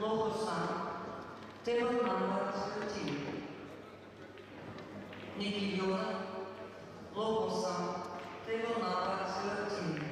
local table number 13. Nikki Yola, local table number 13.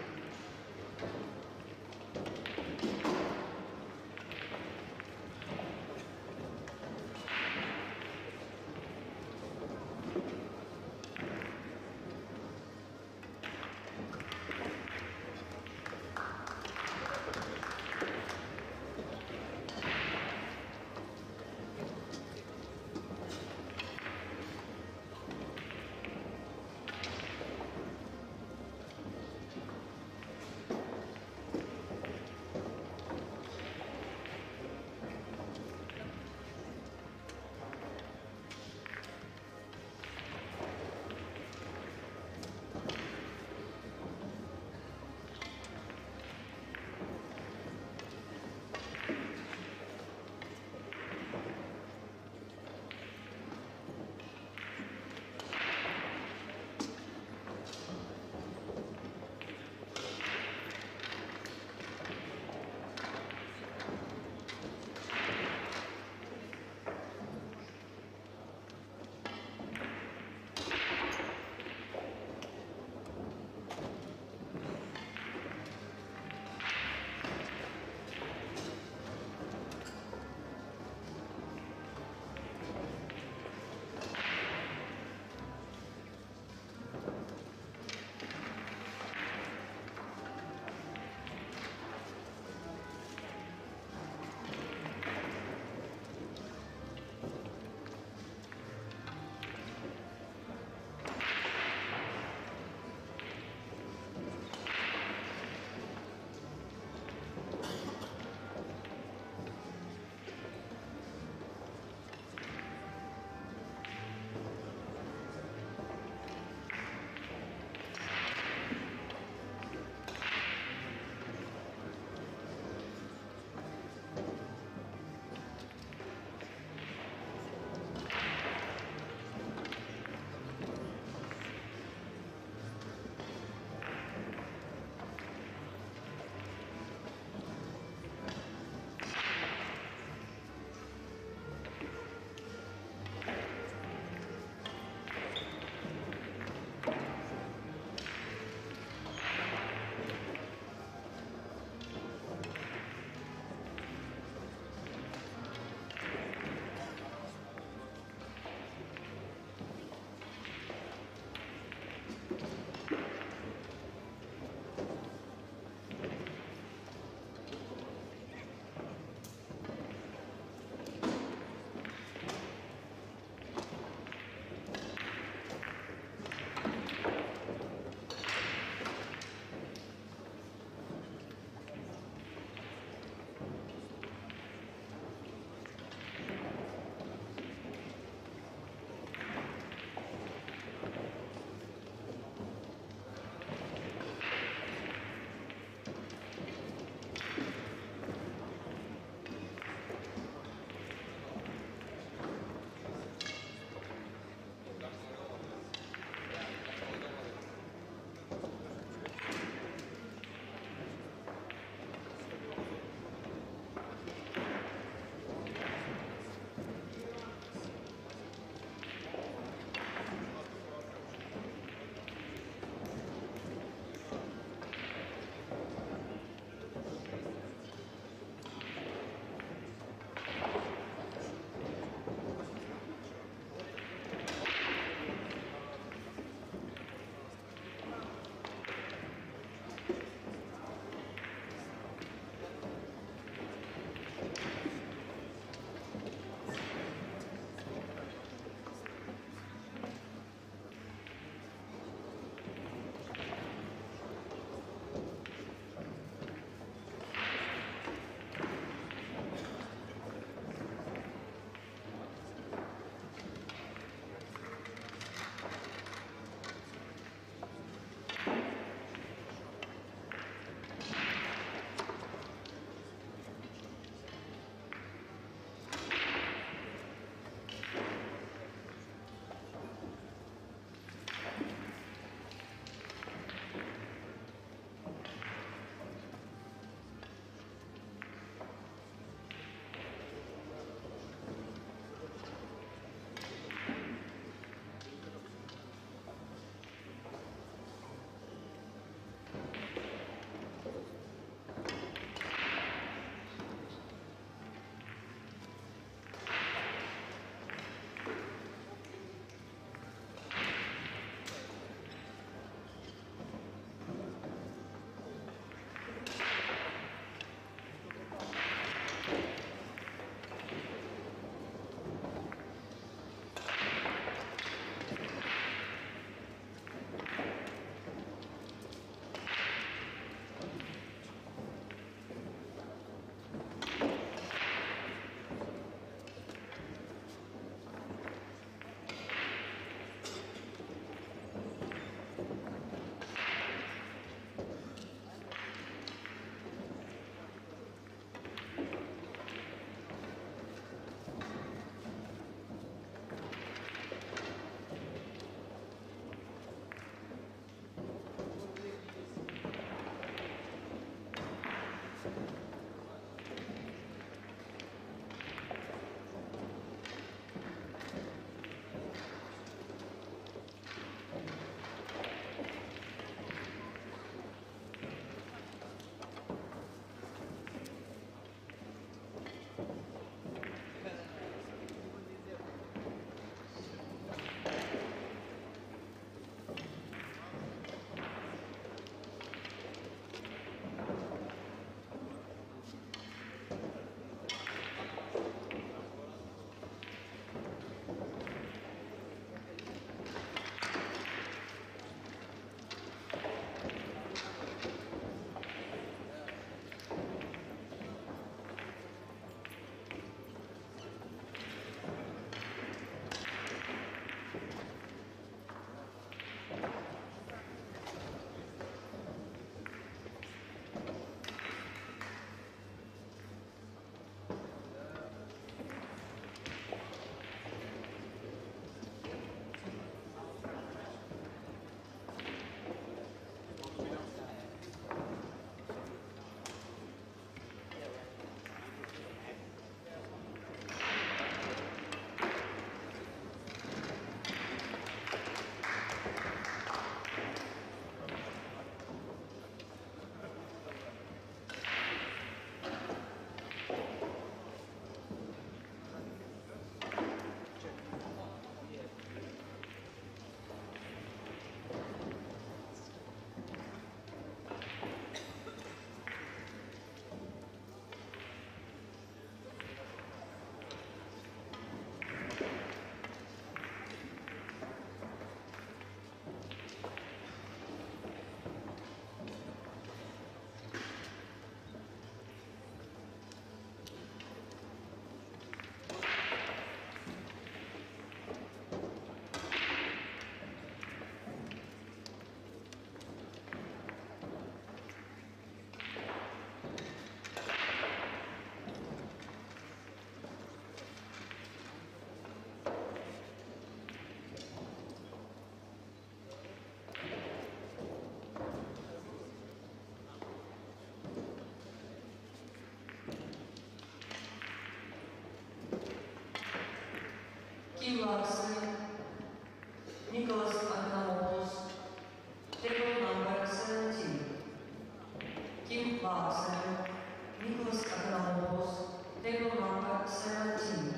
Kim Larson, Nicholas Adamopoulos, table number 17. Kim Larson, Nicholas Adamopoulos, table number 17.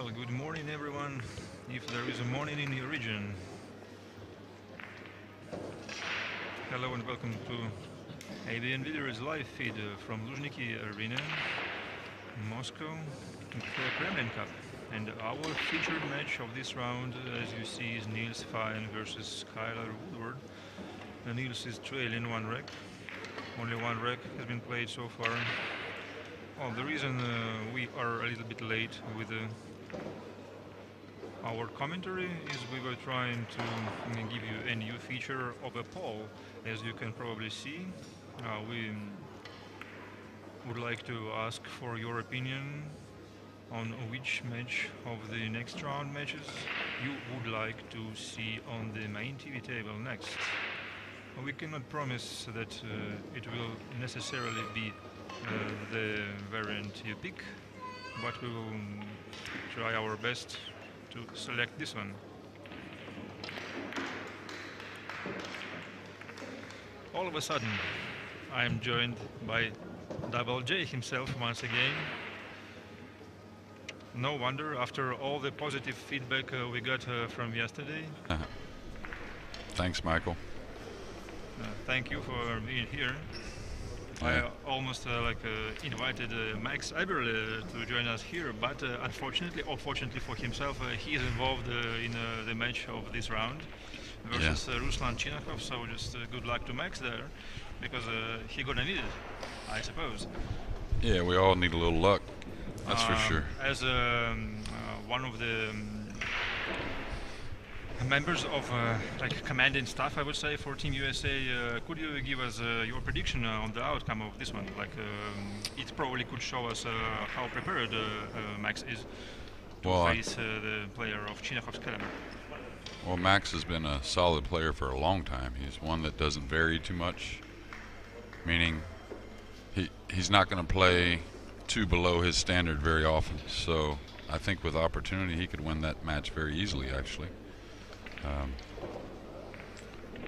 Well, good morning everyone, if there is a morning in your region. Hello and welcome to ABN Video's live feed from Luzhniki Arena, Moscow, the Kremlin Cup. And our featured match of this round, as you see, is Niels Feijen versus Skyler Woodward. Niels is trailing one rec. Only one rec has been played so far. Well, the reason we are a little bit late with our commentary is we were trying to give you a new feature of a poll. As you can probably see, we would like to ask for your opinion on which match of the next round matches you would like to see on the main TV table next. We cannot promise that it will necessarily be the variant you pick, but we will try our best to select this one. All of a sudden, I am joined by Double J himself once again. No wonder, after all the positive feedback we got from yesterday. Thanks, Michael. Thank you for being here. Yeah. I almost invited Max Eberle to join us here, but unfortunately, or fortunately for himself, he is involved in the match of this round versus Ruslan Chinakhov. So just good luck to Max there, because he gonna need it, I suppose. Yeah, we all need a little luck. That's for sure. As one of the members of commanding staff, I would say, for Team USA, could you give us your prediction on the outcome of this one? It probably could show us how prepared Max is to face the player of Chinakhov's caliber. Well, Max has been a solid player for a long time. He's one that doesn't vary too much, meaning he's not going to play too below his standard very often. So I think with opportunity, he could win that match very easily, actually.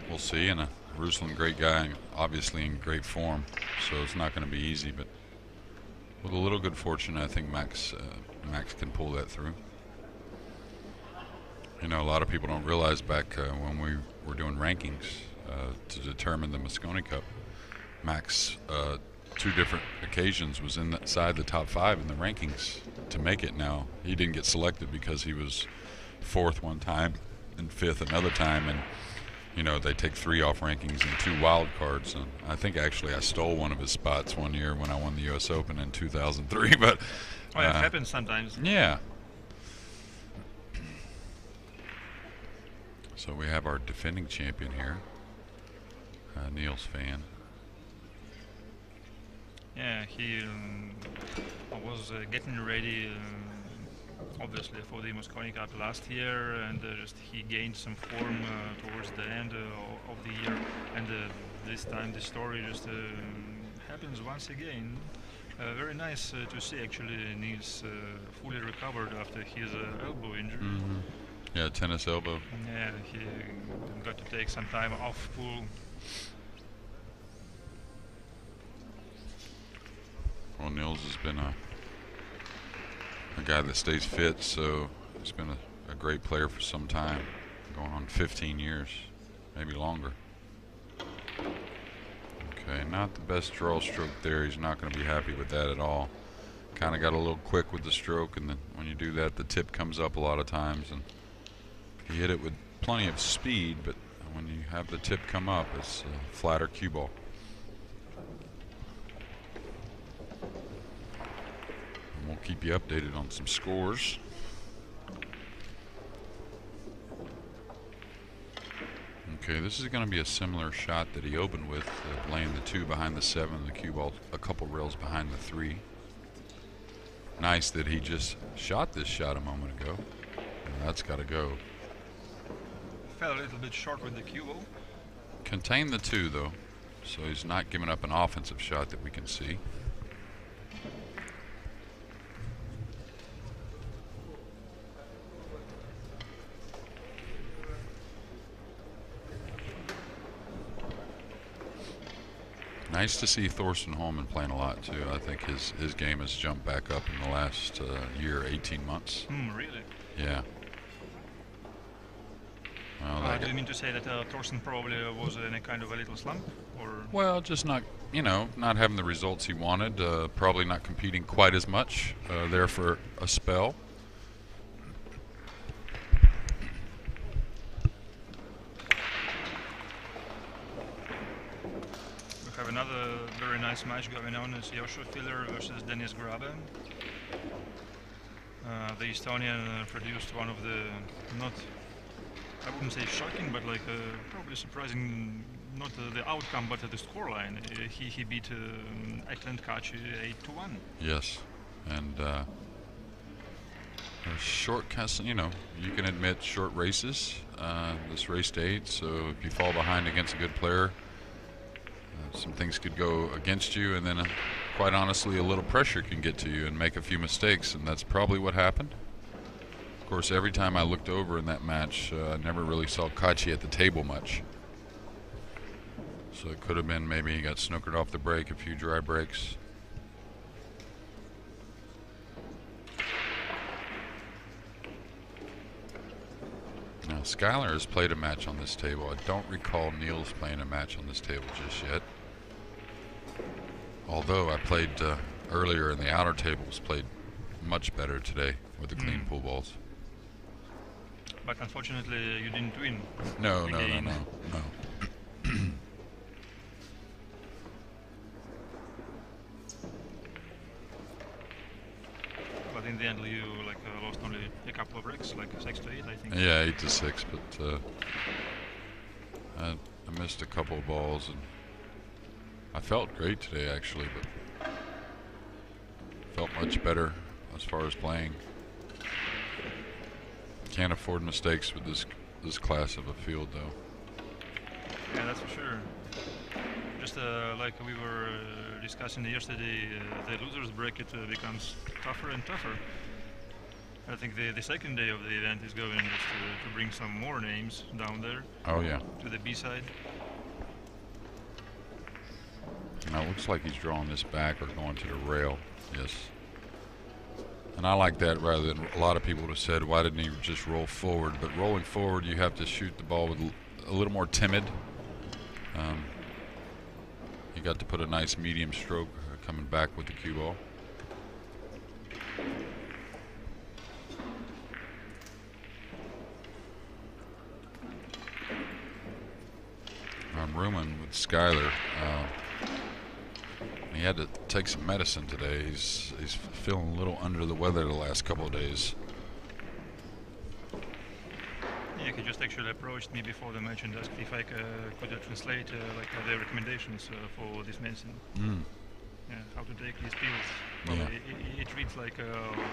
We'll see. And Ruslan, great guy, obviously in great form, so it's not going to be easy. But with a little good fortune, I think Max can pull that through. You know, a lot of people don't realize back when we were doing rankings to determine the Mosconi Cup, Max, 2 different occasions, was inside the top 5 in the rankings to make it. Now, he didn't get selected because he was 4th one time and 5th another time, and you know, they take 3 off rankings and 2 wild cards. And I think actually I stole one of his spots one year when I won the US Open in 2003. But it happens sometimes. Yeah. So we have our defending champion here, Niels fan. Yeah, he was getting ready, obviously, for the Mosconi Cup last year, and just he gained some form towards the end of the year, and this time the story just happens once again. Very nice to see, actually, Niels fully recovered after his elbow injury. Mm-hmm. Yeah, tennis elbow. Yeah, he got to take some time off pool. Well, Niels has been a guy that stays fit, so he's been a great player for some time, going on 15 years, maybe longer. Okay, not the best draw stroke there. He's not going to be happy with that at all. Kind of got a little quick with the stroke, and then when you do that, the tip comes up a lot of times, and he hit it with plenty of speed, but when you have the tip come up, it's a flatter cue ball. We'll keep you updated on some scores. Okay, this is going to be a similar shot that he opened with, laying the 2 behind the 7, the cue ball a couple rails behind the 3. Nice that he just shot this shot a moment ago. That's got to go. Fell a little bit short with the cue ball. Contained the 2 though, so he's not giving up an offensive shot that we can see. Nice to see Thorsten Holman playing a lot too. I think his game has jumped back up in the last year, 18 months. Really? Yeah. Well, Do you mean to say that Thorsten probably was in a kind of a little slump, or? well, just not, not having the results he wanted. Probably not competing quite as much there for a spell. We have another very nice match going on. It's Joshua Filler versus Dennis Grabe. The Estonian produced one of the not, I wouldn't say shocking, but like probably surprising, not the outcome, but the scoreline. He beat Ekland Kachi 8-1. Yes, and short cast, you can admit short races. This raced 8, so if you fall behind against a good player, some things could go against you, and then quite honestly a little pressure can get to you and make a few mistakes, and that's probably what happened. Of course, every time I looked over in that match, I never really saw Kachi at the table much. So it could have been maybe he got snookered off the break, a few dry breaks. Now, Skyler has played a match on this table. I don't recall Niels playing a match on this table just yet. Although I played earlier in the outer tables, played much better today with the clean pool balls. But unfortunately, you didn't win. No. But in the end, you lost only a couple of breaks, like 6-8, I think. Yeah, 8-6, but I missed a couple of balls, and I felt great today actually, but felt much better as far as playing. Can't afford mistakes with this class of a field, though. Yeah, that's for sure. Just like we were discussing yesterday, the losers bracket becomes tougher and tougher. I think the second day of the event is going just to bring some more names down there. Oh yeah. To the B side. Now it looks like he's drawing this back or going to the rail. Yes. And I like that rather than a lot of people would have said, why didn't he just roll forward? But rolling forward, you have to shoot the ball with a little more timid. You got to put a nice medium stroke coming back with the cue ball. Ruman with Skyler. He had to take some medicine today. He's feeling a little under the weather the last couple of days. Yeah, he just actually approached me before the match and asked if I could translate the recommendations for this medicine. Yeah, how to take these pills. Well, Yeah. it reads like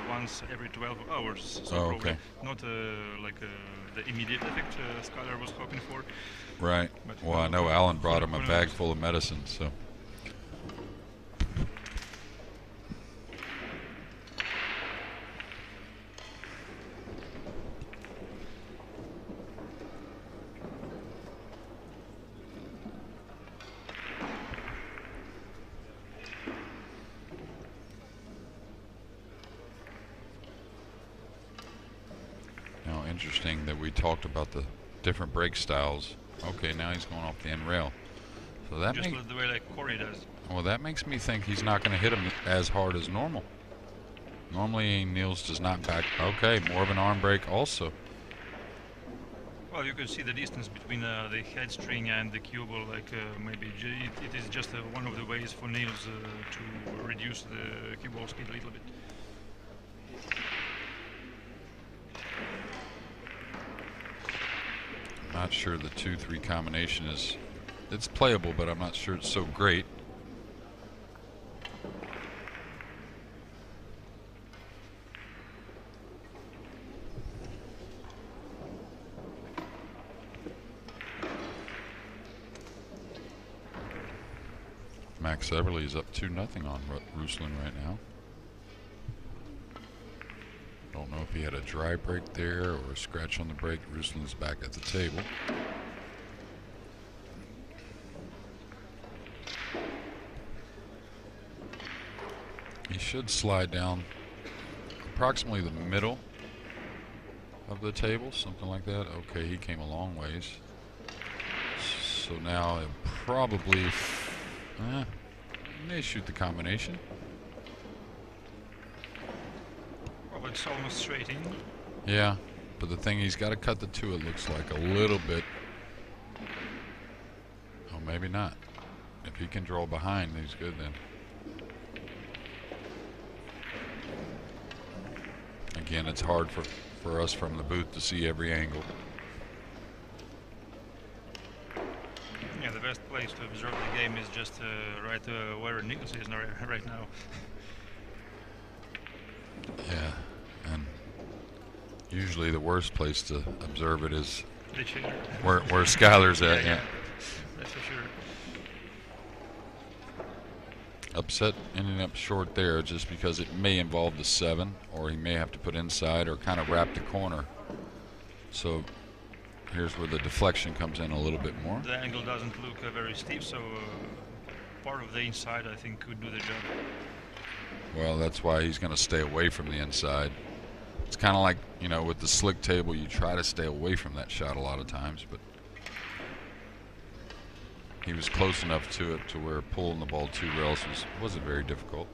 once every 12 hours, so Oh, probably okay. not the immediate effect Skyler was hoping for. Right. But Well, I know Alan brought him a who bag knows? full of medicine, so. Now, interesting that we talked about the different break styles. Okay, now he's going off the end rail. So that Just makes, the way like Corey does. well, that makes me think he's not going to hit him as hard as normal. Normally, Niels does not back. Okay, more of an arm break also. Well, you can see the distance between the head string and the cue ball. Maybe it is just one of the ways for Niels to reduce the cue ball speed a little bit. Not sure the 2-3 combination is, it's playable, but I'm not sure it's so great. Max Everly is up 2-0 on Ruslan right now. Don't know if he had a dry break there or a scratch on the break. Ruslan's back at the table. He should slide down approximately the middle of the table, something like that. Okay, he came a long ways. So now it probably may shoot the combination. Well, it's almost straight in. Yeah, but the thing, he's got to cut the 2, it looks like, a little bit. Oh, maybe not. If he can draw behind, he's good then. Again, it's hard for us from the booth to see every angle. Yeah, the best place to observe the game is just right where Niels is right now. Yeah, and usually the worst place to observe it is The chair. where Skyler's at. Yeah, that's for sure. Upset ending up short there just because it may involve the 7, or he may have to put inside or kind of wrap the corner. So here's where the deflection comes in a little bit more. The angle doesn't look very steep, so part of the inside I think could do the job. Well, that's why he's going to stay away from the inside. It's kind of like, you know, with the slick table, you try to stay away from that shot a lot of times, but he was close enough to it to where pulling the ball 2 rails wasn't very difficult.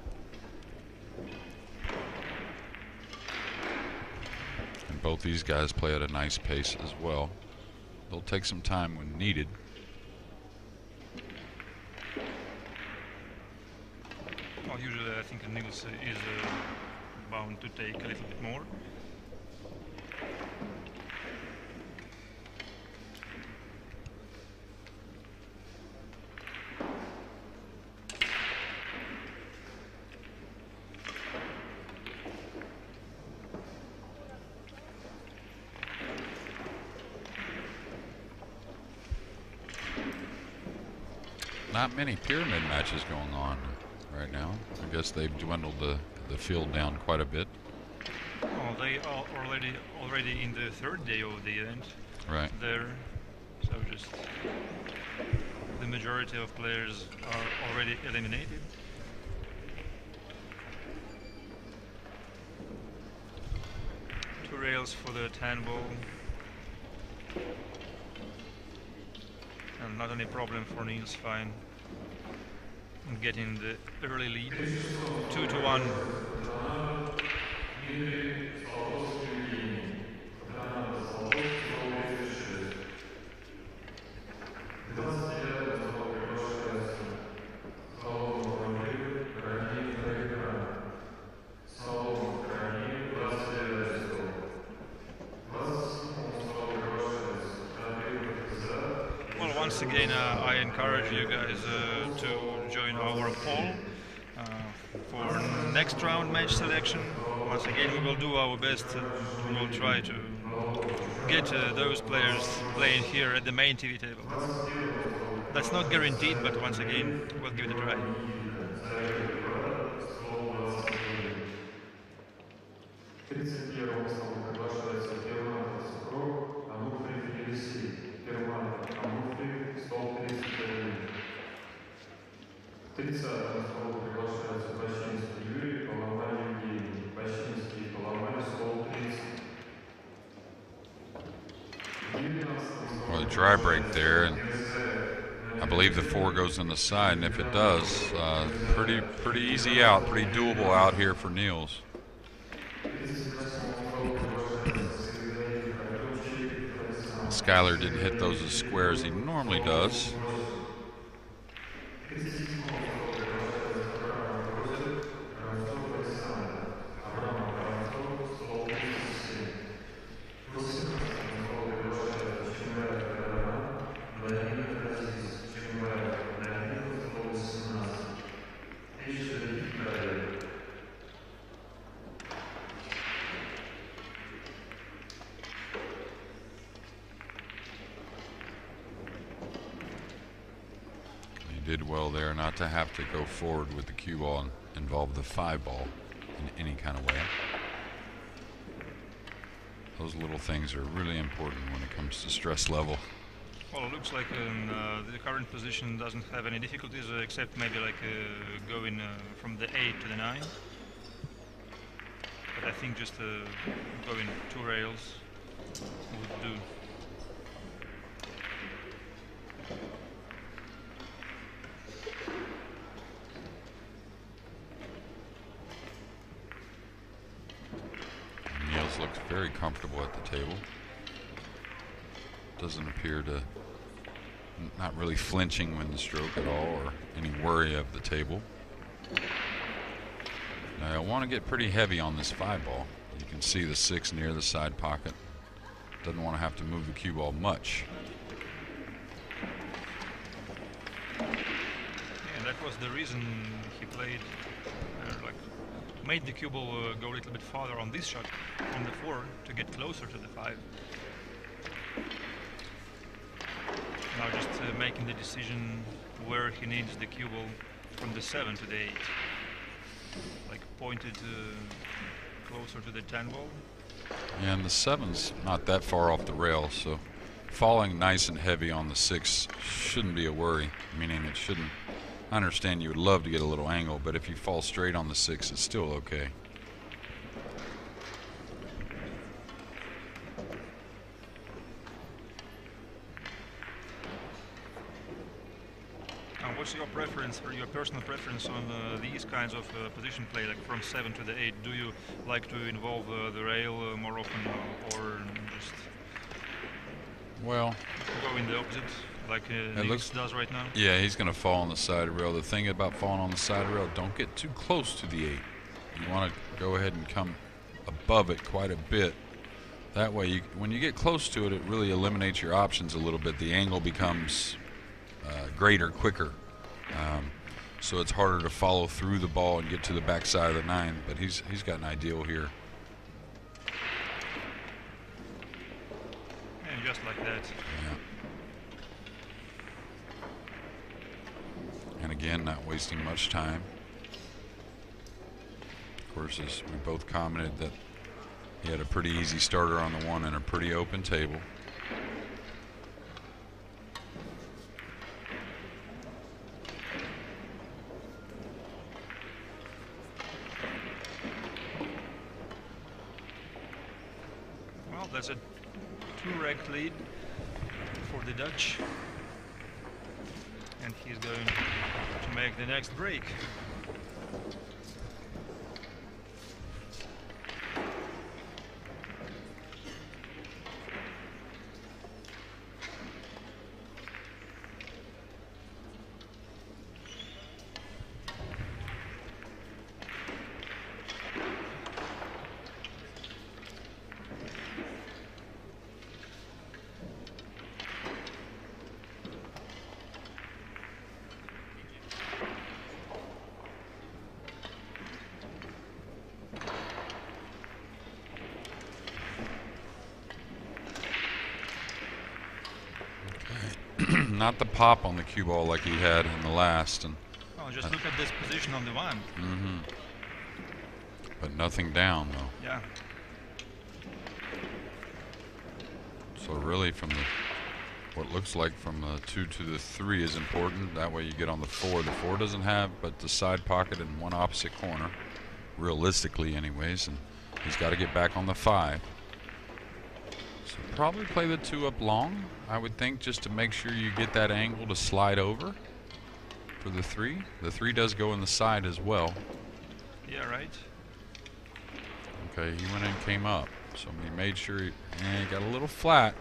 And both these guys play at a nice pace as well. They'll take some time when needed. Well, usually I think Niels is bound to take a little bit more. Not many pyramid matches going on right now. I guess they've dwindled the field down quite a bit. Oh, they are already in the 3rd day of the event. Right. There, so just the majority of players are already eliminated. Two rails for the 10 ball. And not any problem for Niels, fine. Getting the early lead, 2-1. Well, once again, I encourage you guys to join our poll for next round match selection. Once again, we will do our best. We will try to get those players playing here at the main TV table. That's not guaranteed, but once again, we'll give it a try. Well, a dry break there, and I believe the 4 goes on the side, and if it does, pretty easy out, pretty doable out here for Niels. Skyler didn't hit those as square as he normally does. Did well there not to have to go forward with the cue ball and involve the 5 ball in any kind of way. Those little things are really important when it comes to stress level. Well, it looks like the current position doesn't have any difficulties except maybe like going from the 8 to the 9. But I think just going 2 rails would do. Niels looks very comfortable at the table. Doesn't appear to, not really flinching when the stroke at all, or any worry of the table. Now I want to get pretty heavy on this 5 ball. You can see the 6 near the side pocket. Doesn't want to have to move the cue ball much. Yeah, that was the reason he played, made the cue ball go a little bit farther on this shot on the 4 to get closer to the 5. Now just making the decision where he needs the cue ball from the 7 to the 8. Like pointed closer to the 10 ball. And the 7's not that far off the rail, so falling nice and heavy on the 6 shouldn't be a worry, meaning it shouldn't. I understand you would love to get a little angle, but if you fall straight on the 6, it's still okay. What's your preference, or your personal preference on these kinds of position play, like from 7 to the 8? Do you like to involve the rail more often, or just well, go in the opposite, like Niels does right now? Yeah, he's going to fall on the side of the rail. The thing about falling on the side of the rail, don't get too close to the 8. You want to go ahead and come above it quite a bit. That way, when you get close to it, it really eliminates your options a little bit. The angle becomes greater, quicker. So it's harder to follow through the ball and get to the backside of the 9, but he's got an ideal here. And just like that. Yeah. And again, not wasting much time. Of course, as we both commented, that he had a pretty easy starter on the 1 and a pretty open table. That's a 2-rack lead for the Dutch, and he's going to make the next break. Not the pop on the cue ball like he had in the last. And just look at this position on the 1. Mm-hmm. But nothing down, though. Yeah. So really from the, what looks like from the 2 to the 3 is important. That way you get on the 4. The 4 doesn't have but the side pocket in one opposite corner, realistically anyways, and he's got to get back on the 5. So probably play the 2 up long, I would think, just to make sure you get that angle to slide over for the 3. The 3 does go in the side as well. Yeah, right. Okay, he went in, came up. So he made sure he got a little flat.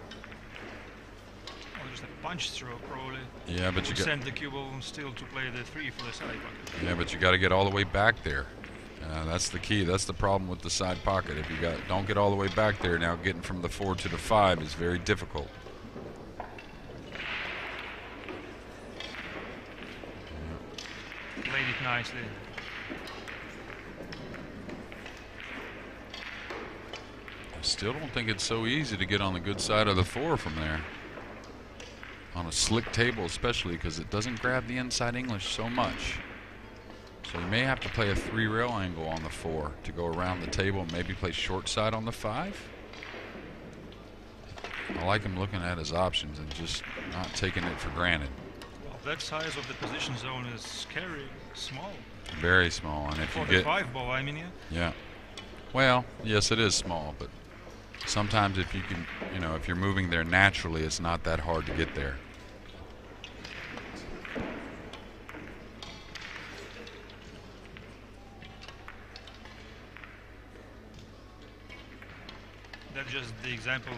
Or just a punch stroke, probably. Yeah, but you got send the cue ball still to play the 3 for the side pocket. Yeah, but you got to get all the way back there. That's the key. That's the problem with the side pocket. If you don't get all the way back there, now getting from the 4 to the 5 is very difficult. Played it nicely. I still don't think it's so easy to get on the good side of the 4 from there. On a slick table especially, because it doesn't grab the inside English so much. So you may have to play a 3-rail angle on the 4 to go around the table and maybe play short side on the 5. I like him looking at his options and just not taking it for granted. Well, that size of the position zone is scary, small. Very small, and if For you the get 5 ball, I mean, yeah. yeah, well, yes, it is small, but sometimes if you can, if you're moving there naturally, it's not that hard to get there. That's just the example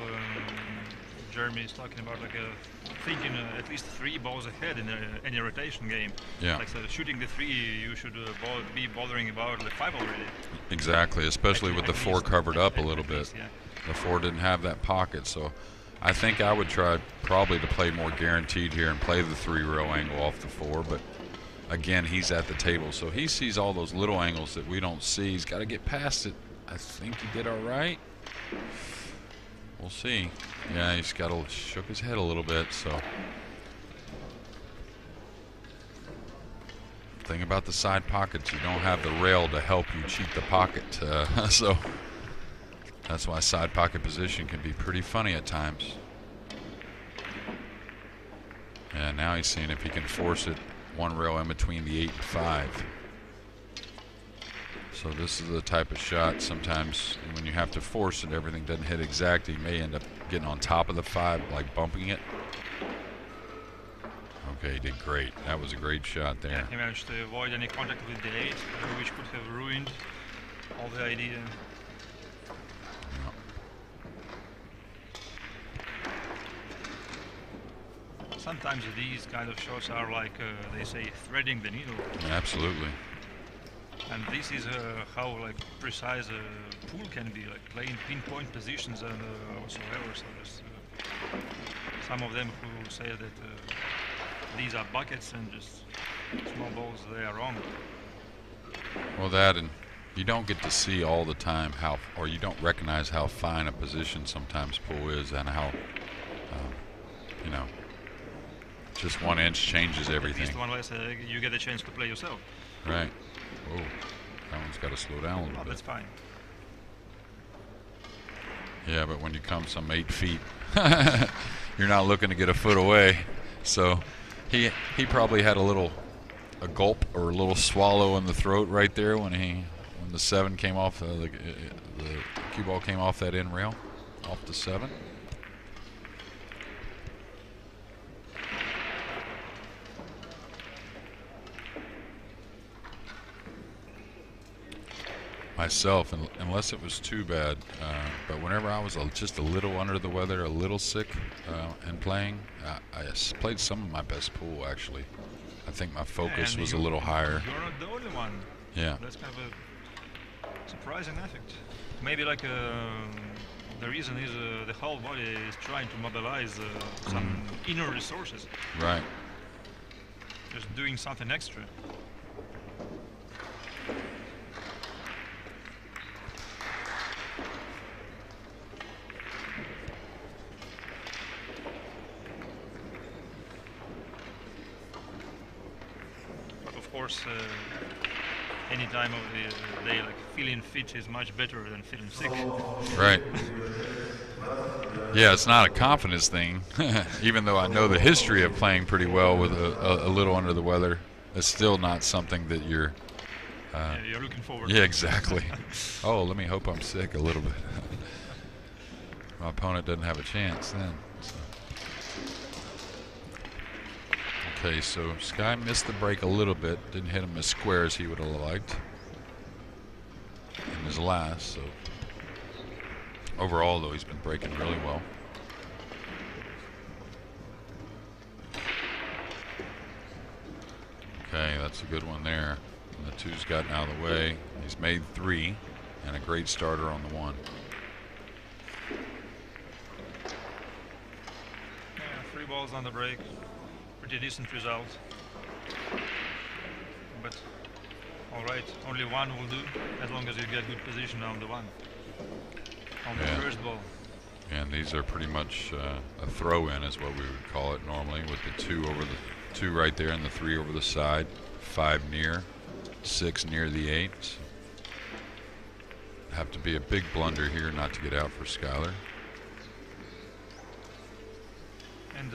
Jeremy is talking about, like thinking at least 3 balls ahead in any rotation game. Yeah. Like so shooting the 3, you should be bothering about the 5 already. Exactly, especially with the 4 covered up a little bit. Yeah. The 4 didn't have that pocket, so I think I would try probably to play more guaranteed here and play the 3-row angle off the 4, but again, he's at the table, so he sees all those little angles that we don't see. He's got to get past it. I think he did all right. We'll see. Yeah, he's shook his head a little bit, so. Thing about the side pockets, you don't have the rail to help you cheat the pocket, so that's why side pocket position can be pretty funny at times. And now he's seeing if he can force it 1 rail in between the 8 and 5. So this is the type of shot sometimes when you have to force it, everything doesn't hit exact. You may end up getting on top of the 5, like bumping it. Okay, he did great. That was a great shot there. Yeah, he managed to avoid any contact with the 8, which could have ruined all the idea. Sometimes these kind of shots are like, they say, threading the needle. Absolutely. And this is how like precise a pool can be, like playing pinpoint positions and whatsoever. So there's some of them who say that these are buckets and just small balls, they are wrong. Well, that, and you don't get to see all the time how, or you don't recognize how fine a position sometimes pool is, and how, just 1 inch changes everything. At least 1 less, you get a chance to play yourself. Right. Oh, that one's got to slow down a little bit. That's fine. Yeah, but when you come some 8 feet, you're not looking to get a foot away. So he probably had a gulp or a little swallow in the throat right there when the 7 came off, the cue ball came off that end rail, off the 7. Myself, unless it was too bad, but whenever I was just a little under the weather, a little sick, and playing, I played some of my best pool actually. I think my focus was a little higher. You're not the only one. Yeah. That's kind of a surprising effect. Maybe like the reason is the whole body is trying to mobilize some inner resources. Right. Just doing something extra. Of course, any time of the day, like feeling fit is much better than feeling sick. Right. Yeah, it's not a confidence thing. Even though I know the history of playing pretty well with a little under the weather, it's still not something that you're. Yeah, you're looking forward to. Yeah, exactly. Oh, let me hope I'm sick a little bit. My opponent doesn't have a chance then. So. Okay, so Sky missed the break a little bit. Didn't hit him as square as he would have liked in his last. So overall, though, he's been breaking really well. Okay, that's a good one there. And the 2's gotten out of the way. He's made 3, and a great starter on the 1. Yeah, 3 balls on the break. Pretty decent result. But all right, only 1 will do as long as you get good position on the 1. On the first ball. And these are pretty much a throw-in is what we would call it normally, with the 2 over the 2 right there and the 3 over the side, 5 near, 6 near the 8. So have to be a big blunder here not to get out for Skyler. And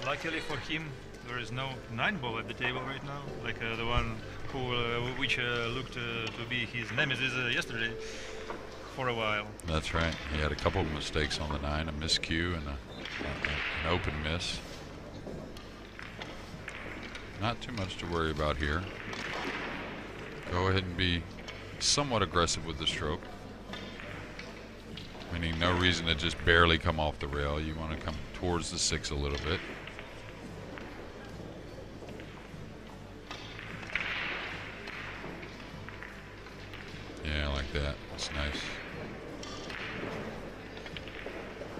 luckily for him, there is no 9-ball at the table right now, like the one who, which looked to be his nemesis yesterday for a while. That's right. He had a couple of mistakes on the 9, a miscue and an open miss. Not too much to worry about here. Go ahead and be somewhat aggressive with the stroke. Meaning no reason to just barely come off the rail. You want to come towards the 6 a little bit. Yeah, like that. That's nice.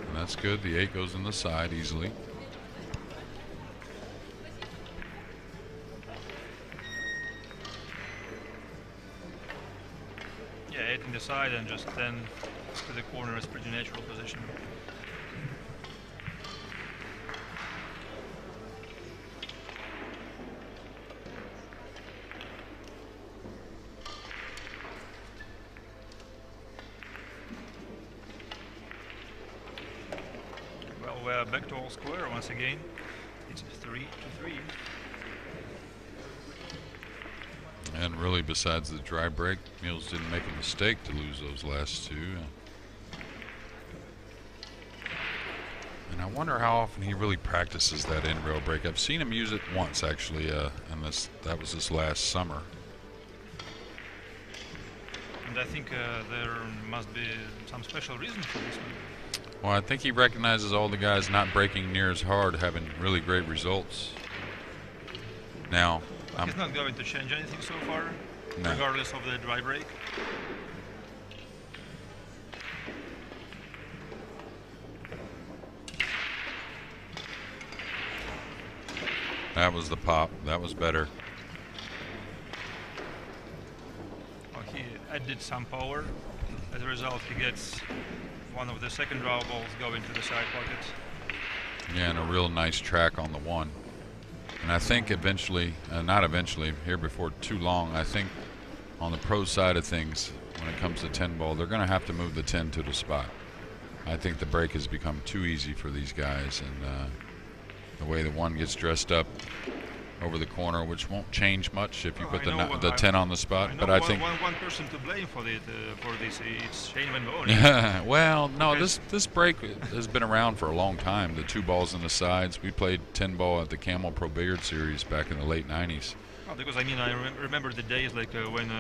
And that's good. The 8 goes in the side easily. Yeah, 8 in the side and just 10 to the corner is pretty natural position. Well, we're back to all square once again. It's 3-3. And really, besides the dry break, Niels didn't make a mistake to lose those last 2. And I wonder how often he really practices that end rail break. I've seen him use it once, actually, and that was this last summer. And I think there must be some special reason for this one. Well, I think he recognizes all the guys not breaking near as hard, having really great results. Now, he's not going to change anything so far, no. Regardless of the dry break. That was the pop. That was better. Well, he added some power. As a result, he gets one of the second draw balls going to the side pocket. Yeah, and a real nice track on the 1. And I think eventually, not eventually, here before too long, I think on the pro side of things, when it comes to 10-ball, they're going to have to move the 10 to the spot. I think the break has become too easy for these guys, and the way the 1 gets dressed up over the corner, which won't change much if you put the 10 on the spot. But I think one person to blame for this, it's Shane Van Bonen. Well, no, this break has been around for a long time. The 2 balls in the sides. We played 10-ball at the Camel Pro Billiard Series back in the late 90s. Well, because I mean, I remember the days like when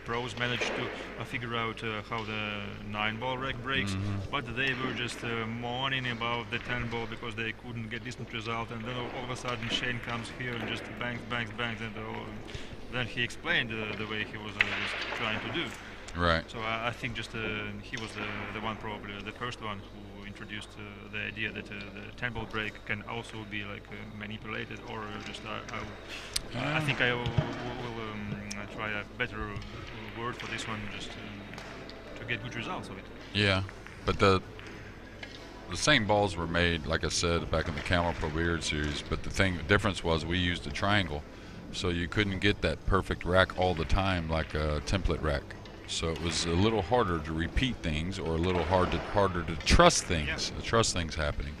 pros managed to figure out how the 9-ball rack breaks, but they were just moaning about the 10-ball because they couldn't get decent result, and then all of a sudden Shane comes here and just bangs, and then he explained the way he was just trying to do. Right. So I think just he was the one, probably the first one who introduced the idea that the 10-ball break can also be like manipulated, or just I think I will try a better word for this one, just to get good results of it. Yeah, but the same balls were made, like I said, back in the Camel Pro Billiard Series, but the difference was we used a triangle, so you couldn't get that perfect rack all the time like a template rack. So it was a little harder to repeat things, or a little harder to trust things, trust things happening.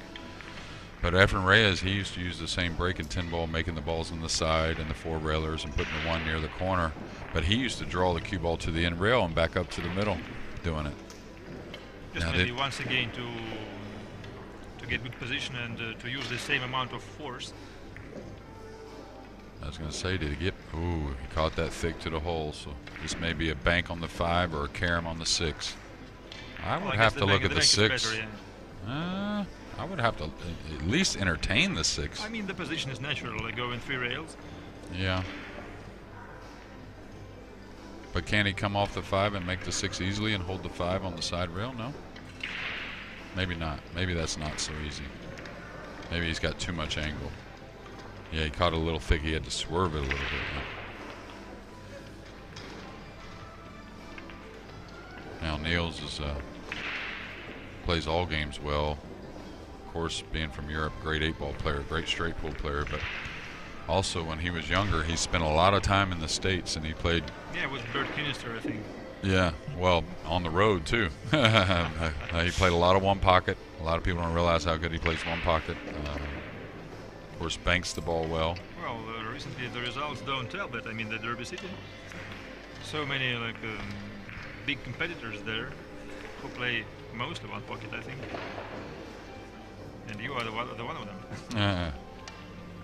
But Efren Reyes, he used to use the same break in 10-ball, making the balls on the side and the 4 railers and putting the 1 near the corner. But he used to draw the cue ball to the end rail and back up to the middle, doing it. Just now maybe once again to get good position and to use the same amount of force. I was going to say, did he get... Ooh, he caught that thick to the hole, so this may be a bank on the 5 or a carom on the 6. I would have to look at the 6. Better, yeah. I would have to at least entertain the 6. I mean, the position is natural, like going 3 rails. Yeah. But can he come off the 5 and make the 6 easily and hold the 5 on the side rail? No? Maybe not. Maybe that's not so easy. Maybe he's got too much angle. Yeah, he caught a little thick. He had to swerve it a little bit. Now Niels is plays all games well. Of course, being from Europe, great 8-ball player, great straight pool player, but also when he was younger, he spent a lot of time in the States, and he played... Yeah, with Bert Kinister, I think. Yeah, well, on the road too. He played a lot of one pocket. A lot of people don't realize how good he plays one pocket. Of course, banks the ball well. Well, recently the results don't tell that. I mean, the Derby City, so many big competitors there who play mostly one pocket, I think. And you are the one of them.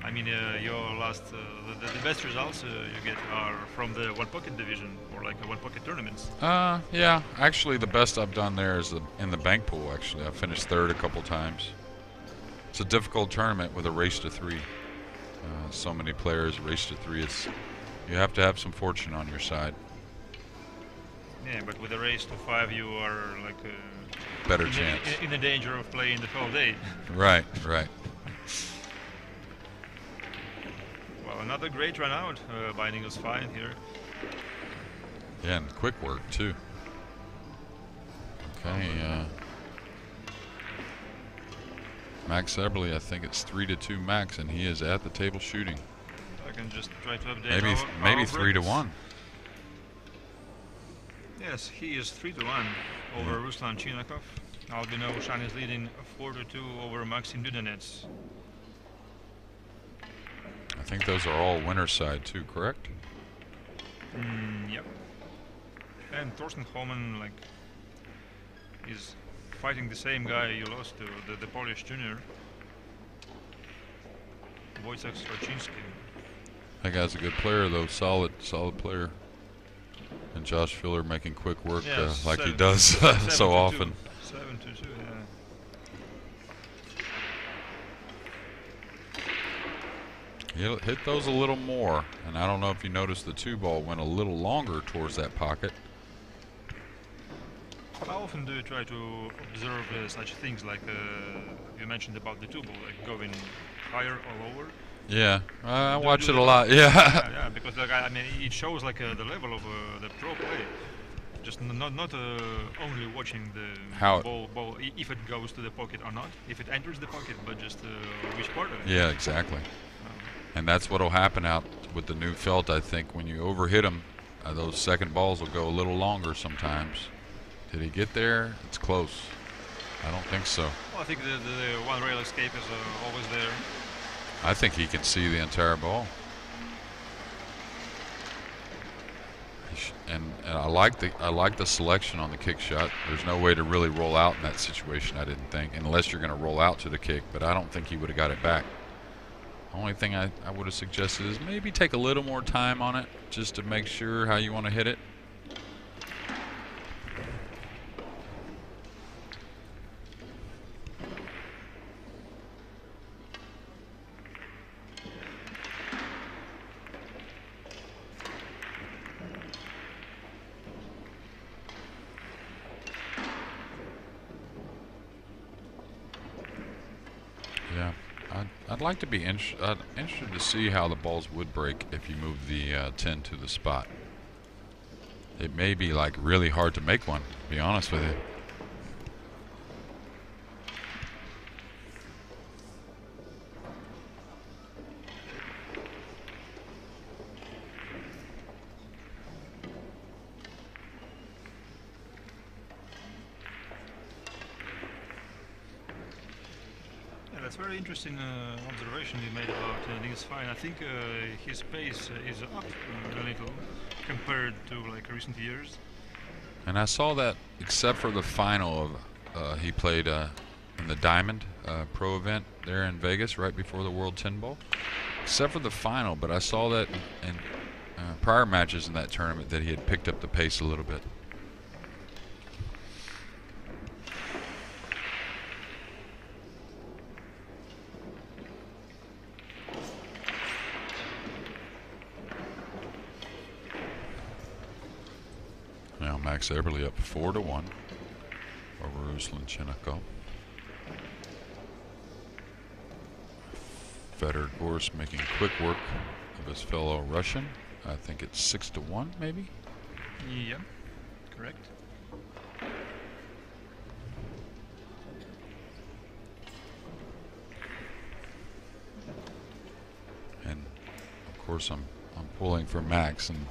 I mean, your last, the best results you get are from the one pocket division or like one pocket tournaments. Yeah, actually, the best I've done there is in the bank pool. Actually, I finished third a couple times. It's a difficult tournament with a race to 3. So many players, race to 3. You have to have some fortune on your side. Yeah, but with a race to 5, you are like better chance in the danger of playing the whole day. Right. Well, another great run out by Niels Feijen here. Yeah, and quick work too. Okay, Max Eberle, I think it's 3-2 Max, and he is at the table shooting. I can just try to update. Maybe 3-1. Yes, he is 3-1 over Ruslan Chinakov. Albino Shan is leading 4-2 over Maxim Dudanets. I think those are all winner side too, correct? Yep. And Thorsten Holman is fighting the same guy you lost to, the Polish junior, Wojciech Straczynski. That guy's a good player though, solid player. And Josh Filler making quick work like he does so often. 7-2, yeah. He'll hit those a little more, and I don't know if you noticed the 2-ball went a little longer towards that pocket. How often do you try to observe such things like you mentioned about the 2-ball, like going higher or lower? Yeah, I watch it a lot. Yeah. Yeah, because I mean, it shows the level of the pro play. Just not only watching the ball if it goes to the pocket or not, if it enters the pocket, but just which part of it. Yeah, exactly. And that's what will happen out with the new felt. I think when you overhit them, those second balls will go a little longer sometimes. Did he get there? It's close. I don't think so. Well, I think the one rail escape is always there. I think he can see the entire ball. And I like the selection on the kick shot. There's no way to really roll out in that situation, I didn't think, unless you're going to roll out to the kick. But I don't think he would have got it back. The only thing I would have suggested is maybe take a little more time on it just to make sure how you want to hit it. Yeah. I'd like to be interested to see how the balls would break if you move the 10 to the spot. It may be really hard to make one, to be honest with you. That's a very interesting observation you made about Niels Feijen. I think his pace is up a little compared to recent years. And I saw that except for the final of he played in the Diamond Pro event there in Vegas right before the World 10 Ball. Except for the final, but I saw that in prior matches in that tournament that he had picked up the pace a little bit. Now Max Eberle up 4-1 over Ruslan Chinakov. Fedor Gorst making quick work of his fellow Russian. I think it's 6-1 maybe? Yeah, correct. And of course I'm pulling for Max, and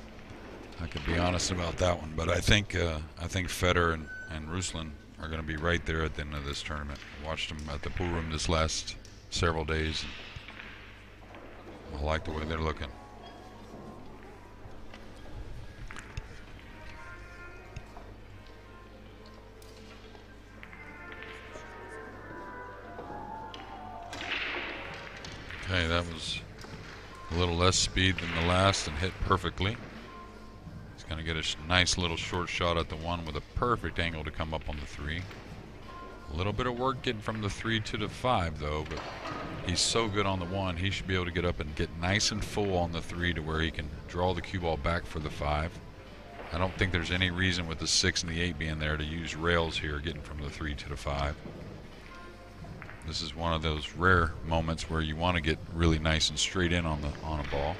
I could be honest about that one, but I think Federer and Ruslan are going to be right there at the end of this tournament. I watched them at the pool room this last several days. I like the way they're looking. Okay, that was a little less speed than the last and hit perfectly. He's going to get a nice little short shot at the 1 with a perfect angle to come up on the 3. A little bit of work getting from the 3 to the 5 though, but he's so good on the 1, he should be able to get up and get nice and full on the 3 to where he can draw the cue ball back for the 5. I don't think there's any reason with the 6 and the 8 being there to use rails here, getting from the 3 to the 5. This is one of those rare moments where you want to get really nice and straight in on a ball.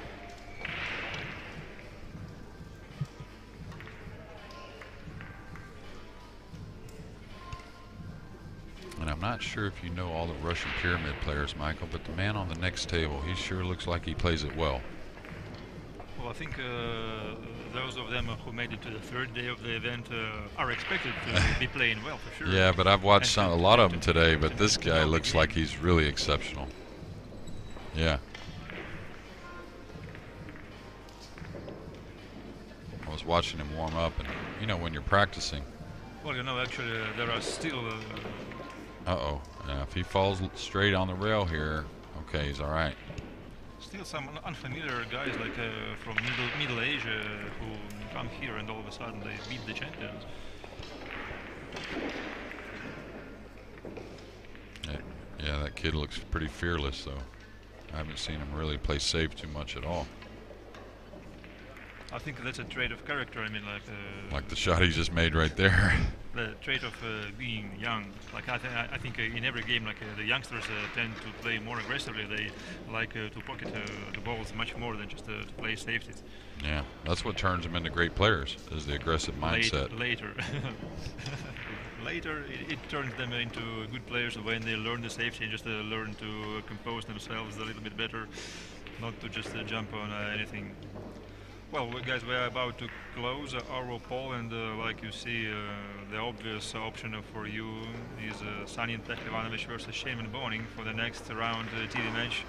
And I'm not sure if you know all the Russian pyramid players, Michael, but the man on the next table, he sure looks like he plays it well. Well, I think those of them who made it to the 3rd day of the event are expected to be playing well, for sure. Yeah, but I've watched a lot of them today, but this guy looks like he's really exceptional. Yeah. I was watching him warm up, and you know when you're practicing. Well, you know, actually, there are still... Uh-oh. Yeah, if he falls straight on the rail here, okay, he's all right. Still some unfamiliar guys like from Middle Asia who come here and all of a sudden they beat the champions. Yeah, that kid looks pretty fearless though. I haven't seen him really play safe too much at all. I think that's a trait of character. I mean, like the shot he just made right there. The trait of being young. Like I think in every game, like the youngsters tend to play more aggressively. They like to pocket the balls much more than just to play safeties. Yeah, that's what turns them into great players, is the aggressive mindset. Later, it turns them into good players when they learn the safety and just learn to compose themselves a little bit better, not to just jump on anything. Well, guys, we're about to close our poll, and like you see, the obvious option for you is Sanin Pehlivanovic versus Shaman Boning for the next round TV match.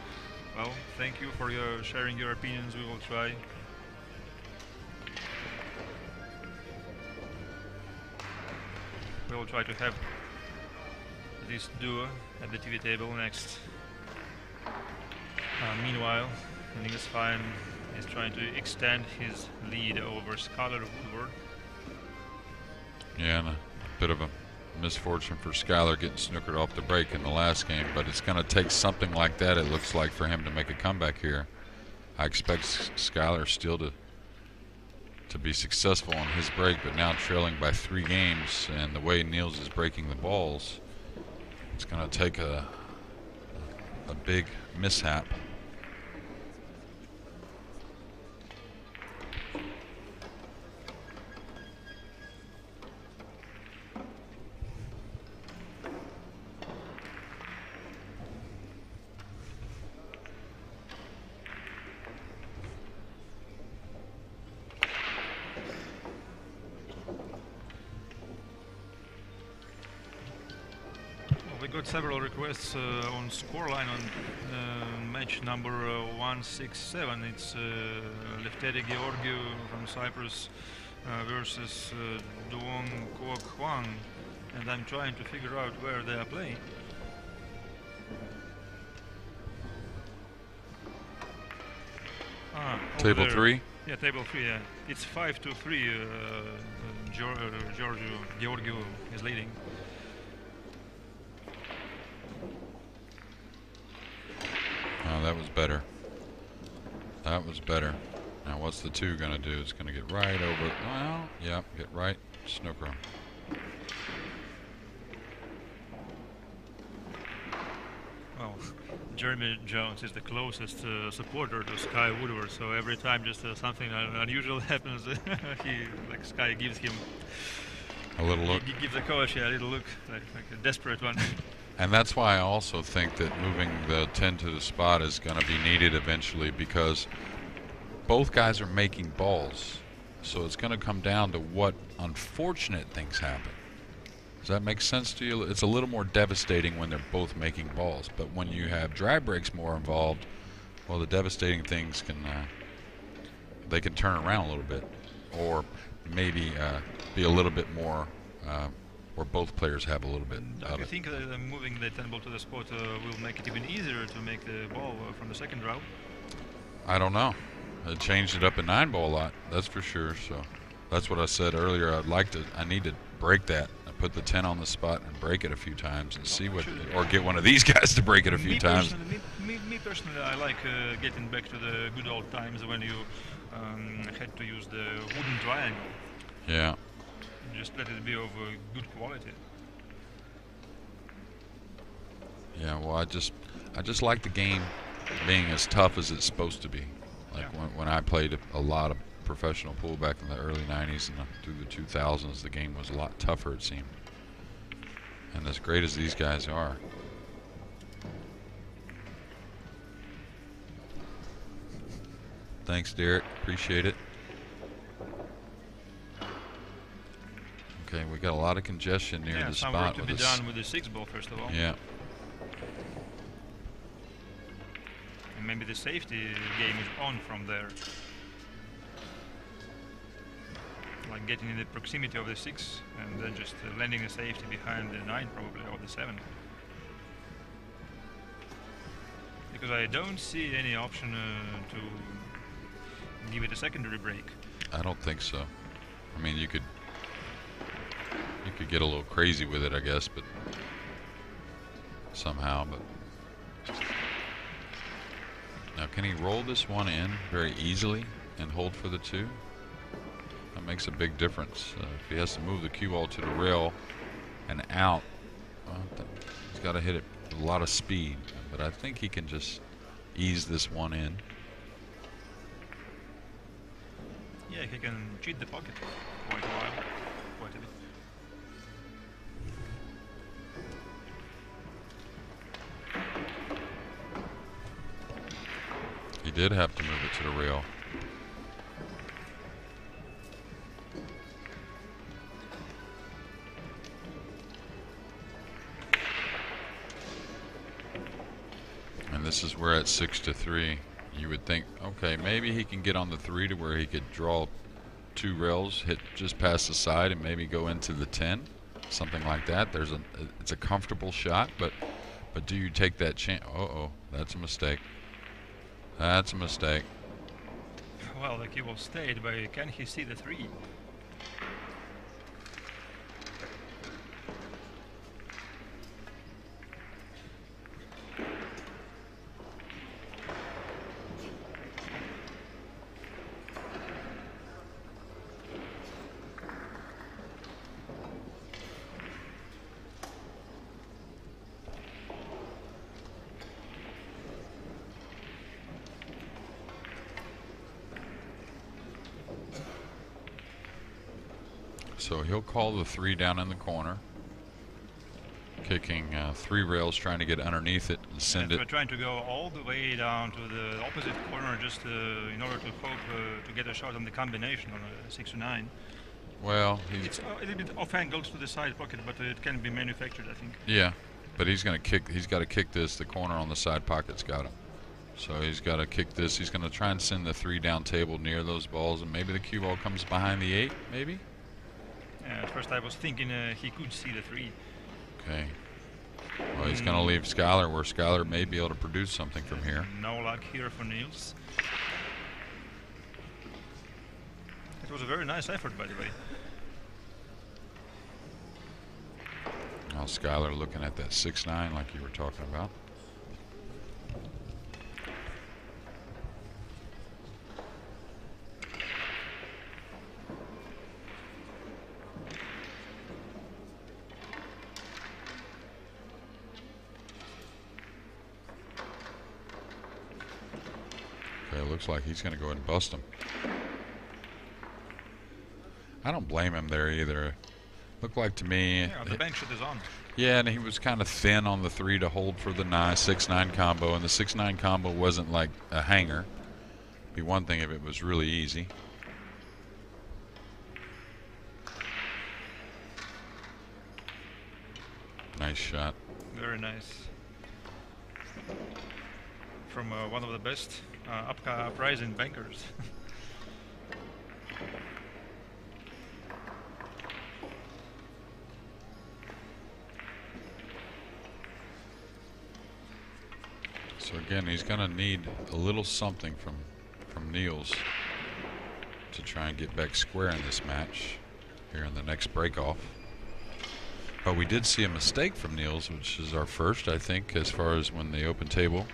Well, thank you for sharing your opinions. We will try. We will try to have this duo at the TV table next. Meanwhile, Niels Feijen is trying to extend his lead over Skyler Woodward. Yeah, and a bit of a misfortune for Skyler getting snookered off the break in the last game, but it's going to take something like that, it looks like, for him to make a comeback here. I expect Skyler still to be successful on his break, but now trailing by 3 games, and the way Niels is breaking the balls, it's going to take a big mishap. We got several requests on scoreline on match number 167. It's Lefteri Georgiou from Cyprus versus Duong Quoc Huang, and I'm trying to figure out where they are playing. Table 3? Yeah, table 3. Yeah, it's 5-3. Georgiou is leading. Oh, that was better. That was better. Now what's the 2 going to do? It's going to get right over. Well, yeah, get right. Snooker him. Well, Jeremy Jones is the closest supporter to Sky Woodward, so every time just something unusual happens, Sky gives him a little look. He gives the coach a little look, like a desperate one. And that's why I also think that moving the 10 to the spot is going to be needed eventually, because both guys are making balls. So it's going to come down to what unfortunate things happen. Does that make sense to you? It's a little more devastating when they're both making balls, but when you have dry breaks more involved, well, the devastating things can they can turn around a little bit, or maybe be a little bit more where both players have a little bit Do of you it. think that moving the 10 ball to the spot will make it even easier to make the ball from the second row? I don't know. It changed it up in 9 ball a lot, that's for sure. So that's what I said earlier. I need to break that. Put the 10 on the spot and break it a few times and see what, or get one of these guys to break it a few times. Me personally, I like getting back to the good old times when you had to use the wooden triangle. Yeah. Just let it be of good quality. Yeah. Well, I just like the game being as tough as it's supposed to be. Like when I played a lot of professional pool back in the early 90s and through the 2000s, the game was a lot tougher, it seemed. And as great as these guys are, thanks, Derek, appreciate it. Okay, we got a lot of congestion near the some spot work to be done with the 6 ball first of all. Yeah. And maybe the safety game is on from there. Like getting in the proximity of the 6 and then just landing the safety behind the 9 probably, or the 7. Because I don't see any option to give it a secondary break. I don't think so. I mean, you could get a little crazy with it, I guess, but somehow. But now, can he roll this one in very easily and hold for the 2? That makes a big difference. If he has to move the cue ball to the rail and out, well, he's got to hit it with a lot of speed. But I think he can just ease this one in. Yeah, he can cheat the pocket quite a while, quite a bit. He did have to move it to the rail. And this is where at 6-3, you would think, okay, maybe he can get on the 3 to where he could draw 2 rails, hit just past the side, and maybe go into the 10, something like that. It's a comfortable shot, but do you take that chance? Uh-oh, that's a mistake. That's a mistake. Well, the cue ball stayed, but can he see the 3? So he'll call the 3 down in the corner, kicking 3 rails, trying to get underneath it and send it. We're trying to go all the way down to the opposite corner just in order to hope to get a shot on the combination on a 6 to 9. Well, it's a little bit off angled to the side pocket, but it can be manufactured, I think. Yeah, but he's going to kick. He's got to kick this. The corner on the side pocket's got him. So he's got to kick this. He's going to try and send the 3 down table near those balls, and maybe the cue ball comes behind the 8, maybe? Yeah, at first I was thinking he could see the 3. Okay. Well, he's going to leave Skyler where Skyler may be able to produce something from here. No luck here for Niels. It was a very nice effort, by the way. Now Skyler looking at that 6-9 like you were talking about. Okay, looks like he's going to go ahead and bust him. I don't blame him there either. Looked like to me. Yeah, the bank shot is on. Yeah, and he was kind of thin on the 3 to hold for the 6-9 combo, and the 6-9 combo wasn't like a hanger. It'd be one thing if it was really easy. Nice shot. Very nice. From one of the best uprising bankers. So again, he's going to need a little something from Niels to try and get back square in this match here in the next break-off. But we did see a mistake from Niels, which is our first, I think, as far as when the open table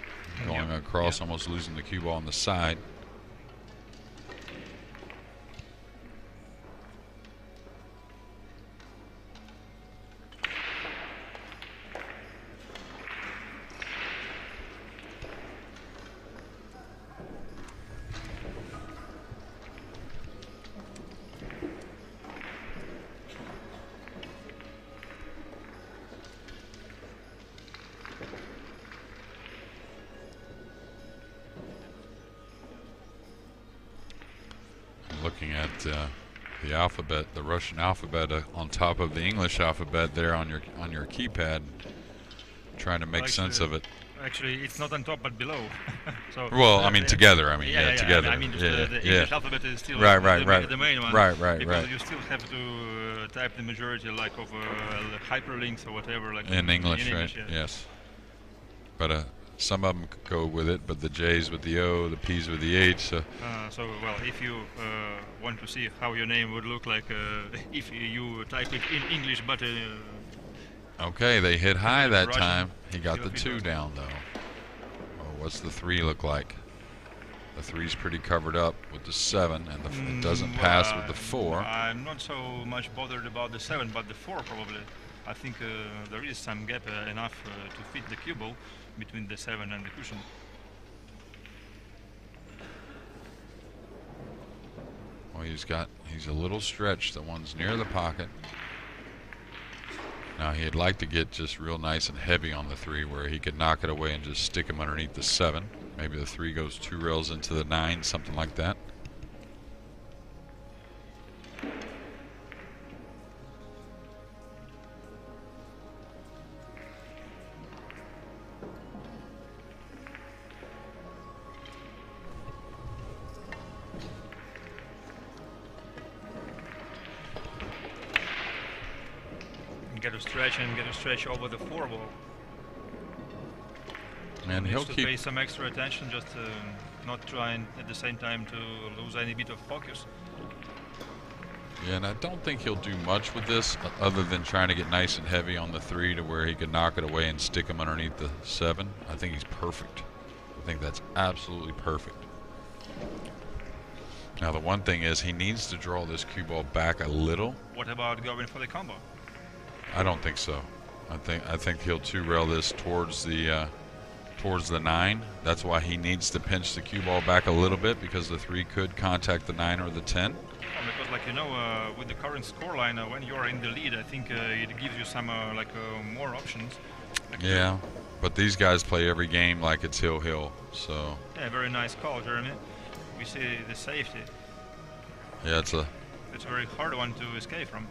going across, almost losing the cue ball on the side. Looking at the alphabet, the Russian alphabet on top of the English alphabet there on your keypad, trying to make sense of it. Actually, it's not on top but below. So well, I mean together. I mean together. I mean the English alphabet is still right. the main one. Right. You still have to type the majority like of hyperlinks or whatever. Like in English, in right? Yes. But some of them go with it, but the J's with the O, the P's with the H. So, well, if you want to see how your name would look like if you type it in English, but okay, they hit high that Russian, time. He got the 2 down though. Oh, what's the 3 look like? The 3's pretty covered up with the 7, and it doesn't pass with the 4. I'm not so much bothered about the 7, but the 4 probably. I think there is some gap enough to fit the cue ball between the 7 and the cushion. Well, he's a little stretched. The one's near the pocket. Now he'd like to get just real nice and heavy on the 3 where he could knock it away and just stick him underneath the 7. Maybe the 3 goes 2 rails into the 9, something like that. Get a stretch over the 4 ball. And he'll keep pay some extra attention, just not trying at the same time to lose any bit of focus. Yeah, and I don't think he'll do much with this other than trying to get nice and heavy on the 3 to where he can knock it away and stick him underneath the 7. I think he's perfect. I think that's absolutely perfect. Now the one thing is he needs to draw this cue ball back a little. What about going for the combo? I don't think so. I think he'll 2 rail this towards the 9. That's why he needs to pinch the cue ball back a little bit, because the 3 could contact the 9 or the 10. Well, because like with the current scoreline, when you're in the lead, I think it gives you some more options. Yeah, but these guys play every game like it's hill. So yeah, very nice call, Jeremy. We see the safety. yeah, it's a very hard one to escape from.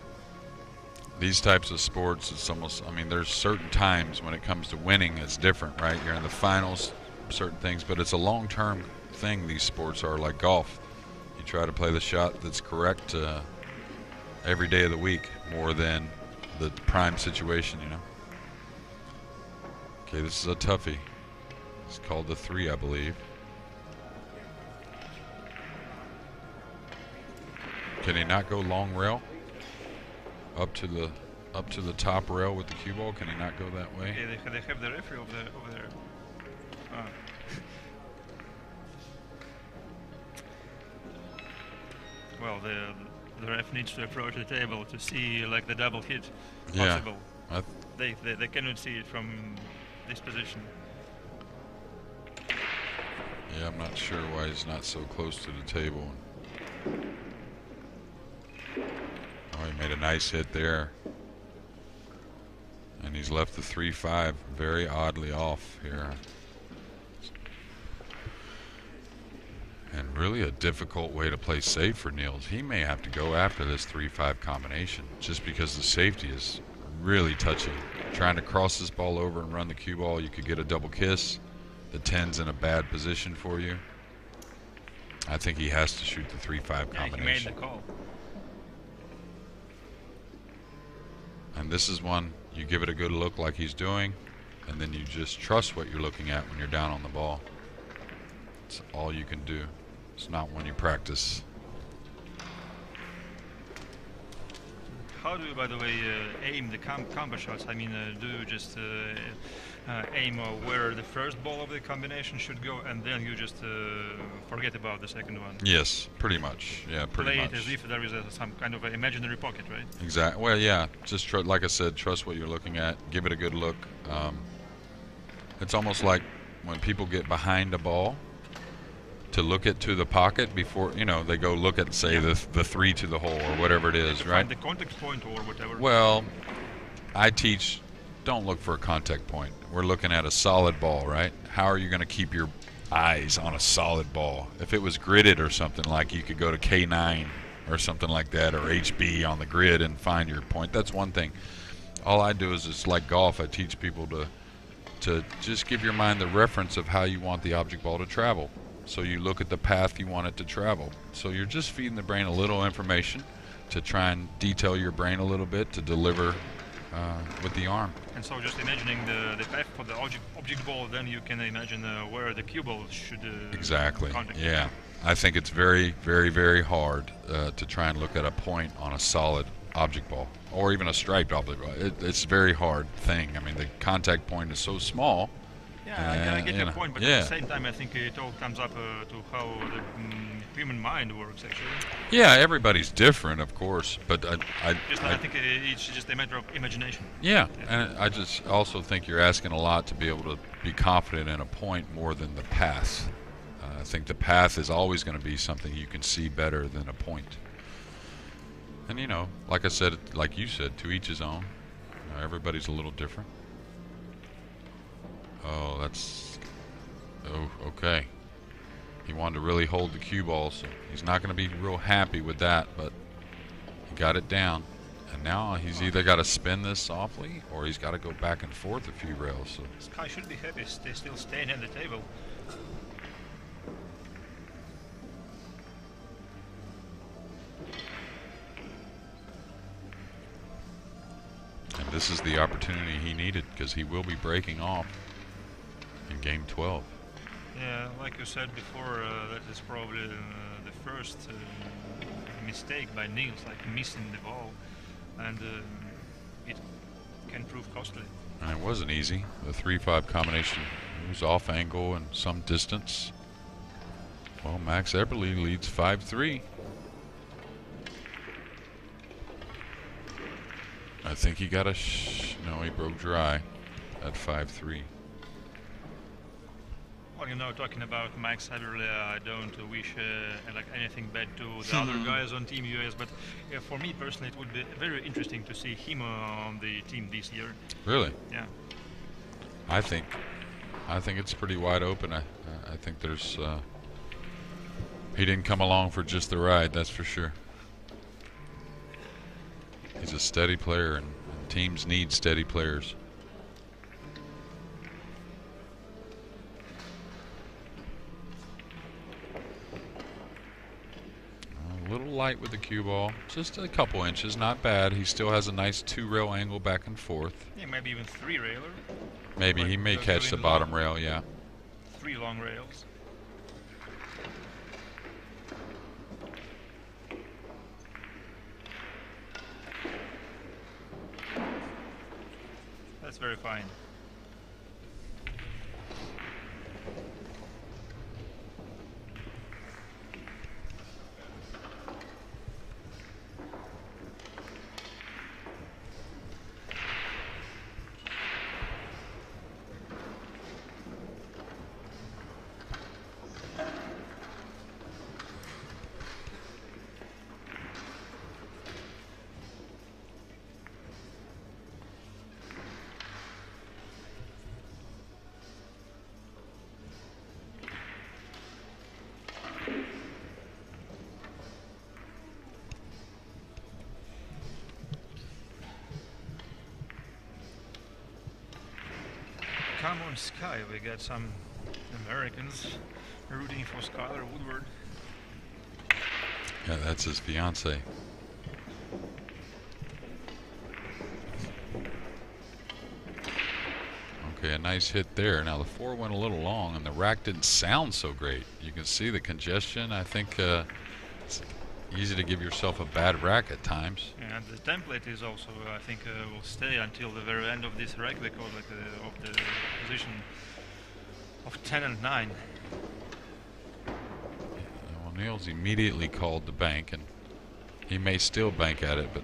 These types of sports, it's almost, I mean, there's certain times when it comes to winning, it's different, right? You're in the finals, certain things, but it's a long-term thing. These sports are like golf. You try to play the shot that's correct every day of the week, more than the prime situation, you know. Okay, this is a toughie. It's called the 3, I believe. Can he not go long rail? Up to the top rail with the cue ball. Can he not go that way? Yeah, they have the referee over there. Well, the ref needs to approach the table to see like the double hit possible. Yeah, they cannot see it from this position. Yeah, I'm not sure why he's not so close to the table. Oh, he made a nice hit there. And he's left the 3-5 very oddly off here. And really a difficult way to play safe for Niels. He may have to go after this 3-5 combination just because the safety is really touchy. trying to cross this ball over and run the cue ball, you could get a double kiss. The 10's in a bad position for you. I think he has to shoot the 3-5 combination. He made the call. And this is one you give it a good look like he's doing, and then you just trust what you're looking at when you're down on the ball. It's all you can do. It's not when you practice. How do you, by the way, aim the combo shots? I mean, do you just aim where the first ball of the combination should go, and then you just forget about the second one? Yes, pretty much. Yeah, pretty Play much. it as if there is some kind of imaginary pocket, right? Exactly. Well, yeah. Just like I said, trust what you're looking at. Give it a good look. It's almost like when people get behind a ball, to look it to the pocket before, you know, they go look at, say, the 3 to the hole or whatever it is, right? Find the contact point or whatever. Well, I teach, don't look for a contact point. We're looking at a solid ball, right? How are you going to keep your eyes on a solid ball? If it was gridded or something, like you could go to K9 or something like that, or HB on the grid and find your point. That's one thing. All I do is, it's like golf. I teach people to just give your mind the reference of how you want the object ball to travel. So you look at the path you want it to travel. So you're just feeding the brain a little information to try and detail your brain a little bit to deliver with the arm. And so just imagining the path for the object ball, then you can imagine where the cue ball should Exactly. contact. Yeah. I think it's very, very, very hard to try and look at a point on a solid object ball, or even a striped object ball. It's a very hard thing. I mean, the contact point is so small. Yeah, I get your point, but yeah. at the same time, I think it all comes up to how the human mind works, actually. Yeah, everybody's different, of course, but I think it's just a matter of imagination. Yeah, and I just also think you're asking a lot to be able to be confident in a point more than the path. I think the path is always going to be something you can see better than a point. And, you know, like I said, like you said, to each his own. Everybody's a little different. Oh, okay. He wanted to really hold the cue ball, so he's not going to be real happy with that, but he got it down. And now he's either got to spin this softly, or he's got to go back and forth a few rails. So this guy should be happy. They're still staying at the table. And this is the opportunity he needed, because he will be breaking off in game 12. Yeah, like you said before, that is probably the first mistake by Niels, like missing the ball, and it can prove costly. And it wasn't easy. The 3-5 combination was off angle and some distance. Well, Max Eberle leads 5-3. I think he got a no, he broke dry at 5-3. Well, you know, talking about Max Eberle, I don't wish like anything bad to the other guys on Team US, but for me personally, it would be very interesting to see him on the team this year. Really? Yeah. I think it's pretty wide open. I think there's he didn't come along for just the ride, that's for sure. He's a steady player, and teams need steady players. A little light with the cue ball, just a couple inches, not bad. He still has a nice 2-rail angle back and forth. Yeah, maybe even 3-railer. Maybe Like he may catch the bottom rail, yeah. 3 long rails. That's very fine. come on Sky. We got some Americans rooting for Skyler Woodward. Yeah, that's his fiance. Okay, a nice hit there. Now the 4 went a little long, and the rack didn't sound so great. You can see the congestion. I think it's easy to give yourself a bad rack at times. And the template is also, I think, will stay until the very end of this rack because of the position of 10 and 9. Well, Niels immediately called the bank, and he may still bank at it, but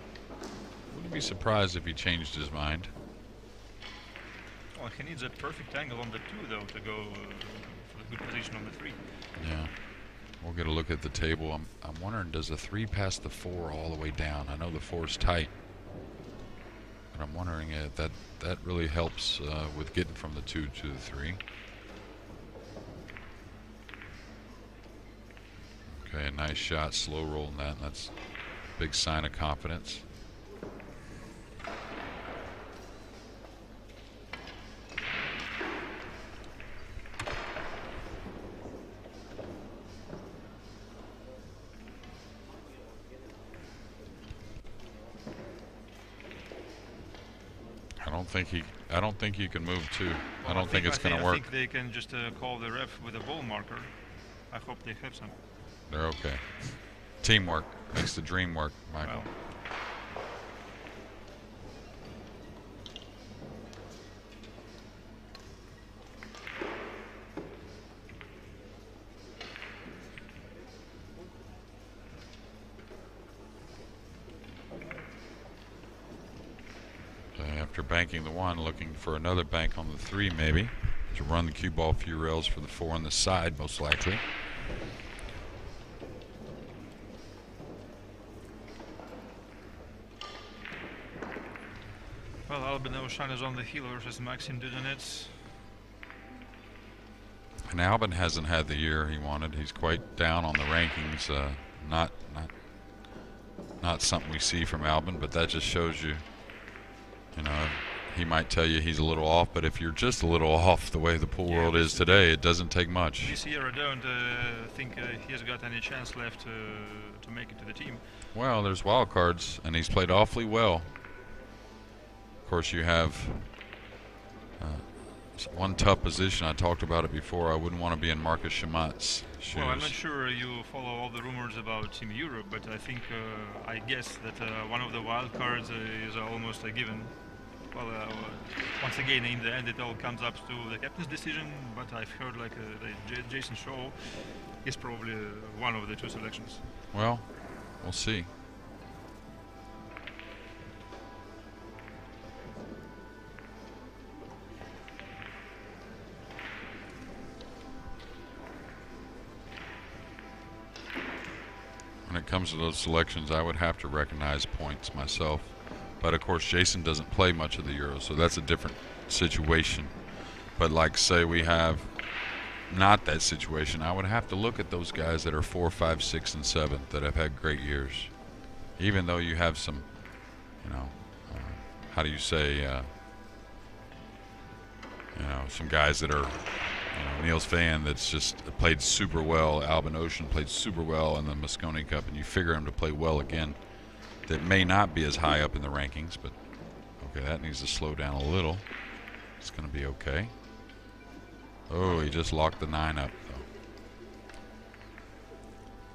wouldn't be surprised if he changed his mind. Well, he needs a perfect angle on the 2, though, to go for the good position on the 3. Yeah. We'll get a look at the table. I'm wondering, does the 3 pass the 4 all the way down? I know the 4's tight, but I'm wondering if that really helps with getting from the 2 to the 3. Okay, a nice shot, slow rolling that, and that's a big sign of confidence. I don't think you can move 2. Well, I don't think it's going to work. I think they can just call the ref with a ball marker. I hope they have some. They're okay. Teamwork makes the dream work, Michael. Well. After banking the 1, looking for another bank on the 3 maybe, to run the cue ball a few rails for the 4 on the side most likely. Well, Albin Ocean is on the heel versus Maxim Dudonets. And Albin hasn't had the year he wanted. He's quite down on the rankings. Not something we see from Albin, but that just shows you, you know, he might tell you he's a little off, but if you're just a little off the way the pool world is today, it doesn't take much. This year I don't think he has got any chance left to make it to the team. Well, there's wild cards, and he's played awfully well. Of course, you have one tough position. I talked about it before. I wouldn't want to be in Marcus Shamat's shoes. Well, I'm not sure you follow all the rumors about Team Europe, but I think, I guess that one of the wild cards is almost a given. Well, once again, in the end, it all comes up to the captain's decision, but I've heard like Jason Shaw is probably one of the 2 selections. Well, we'll see. When it comes to those selections, I would have to recognize points myself. But of course, Jason doesn't play much of the Euros, so that's a different situation. But like, say we have not that situation, I would have to look at those guys that are 4, 5, 6, and 7 that have had great years. Even though you have some, you know, how do you say, you know, some guys that are, you know, Niels Feijen that's just played super well. Albin Ocean played super well in the Mosconi Cup, and you figure him to play well again. That may not be as high up in the rankings, but okay, that needs to slow down a little. It's going to be okay. Oh, he just locked the 9 up, though.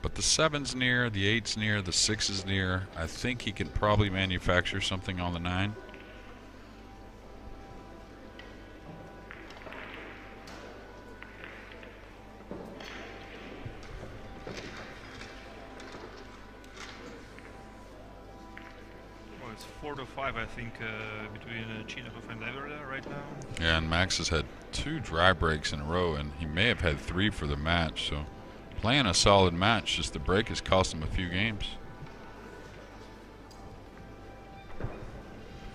But the 7's near, the 8's near, the 6 is near. I think he can probably manufacture something on the 9. Well, it's 4 to 5, I think, between Chinahov and Everda right now. Yeah, and Max has had 2 dry breaks in a row, and he may have had 3 for the match, so playing a solid match, just the break has cost him a few games.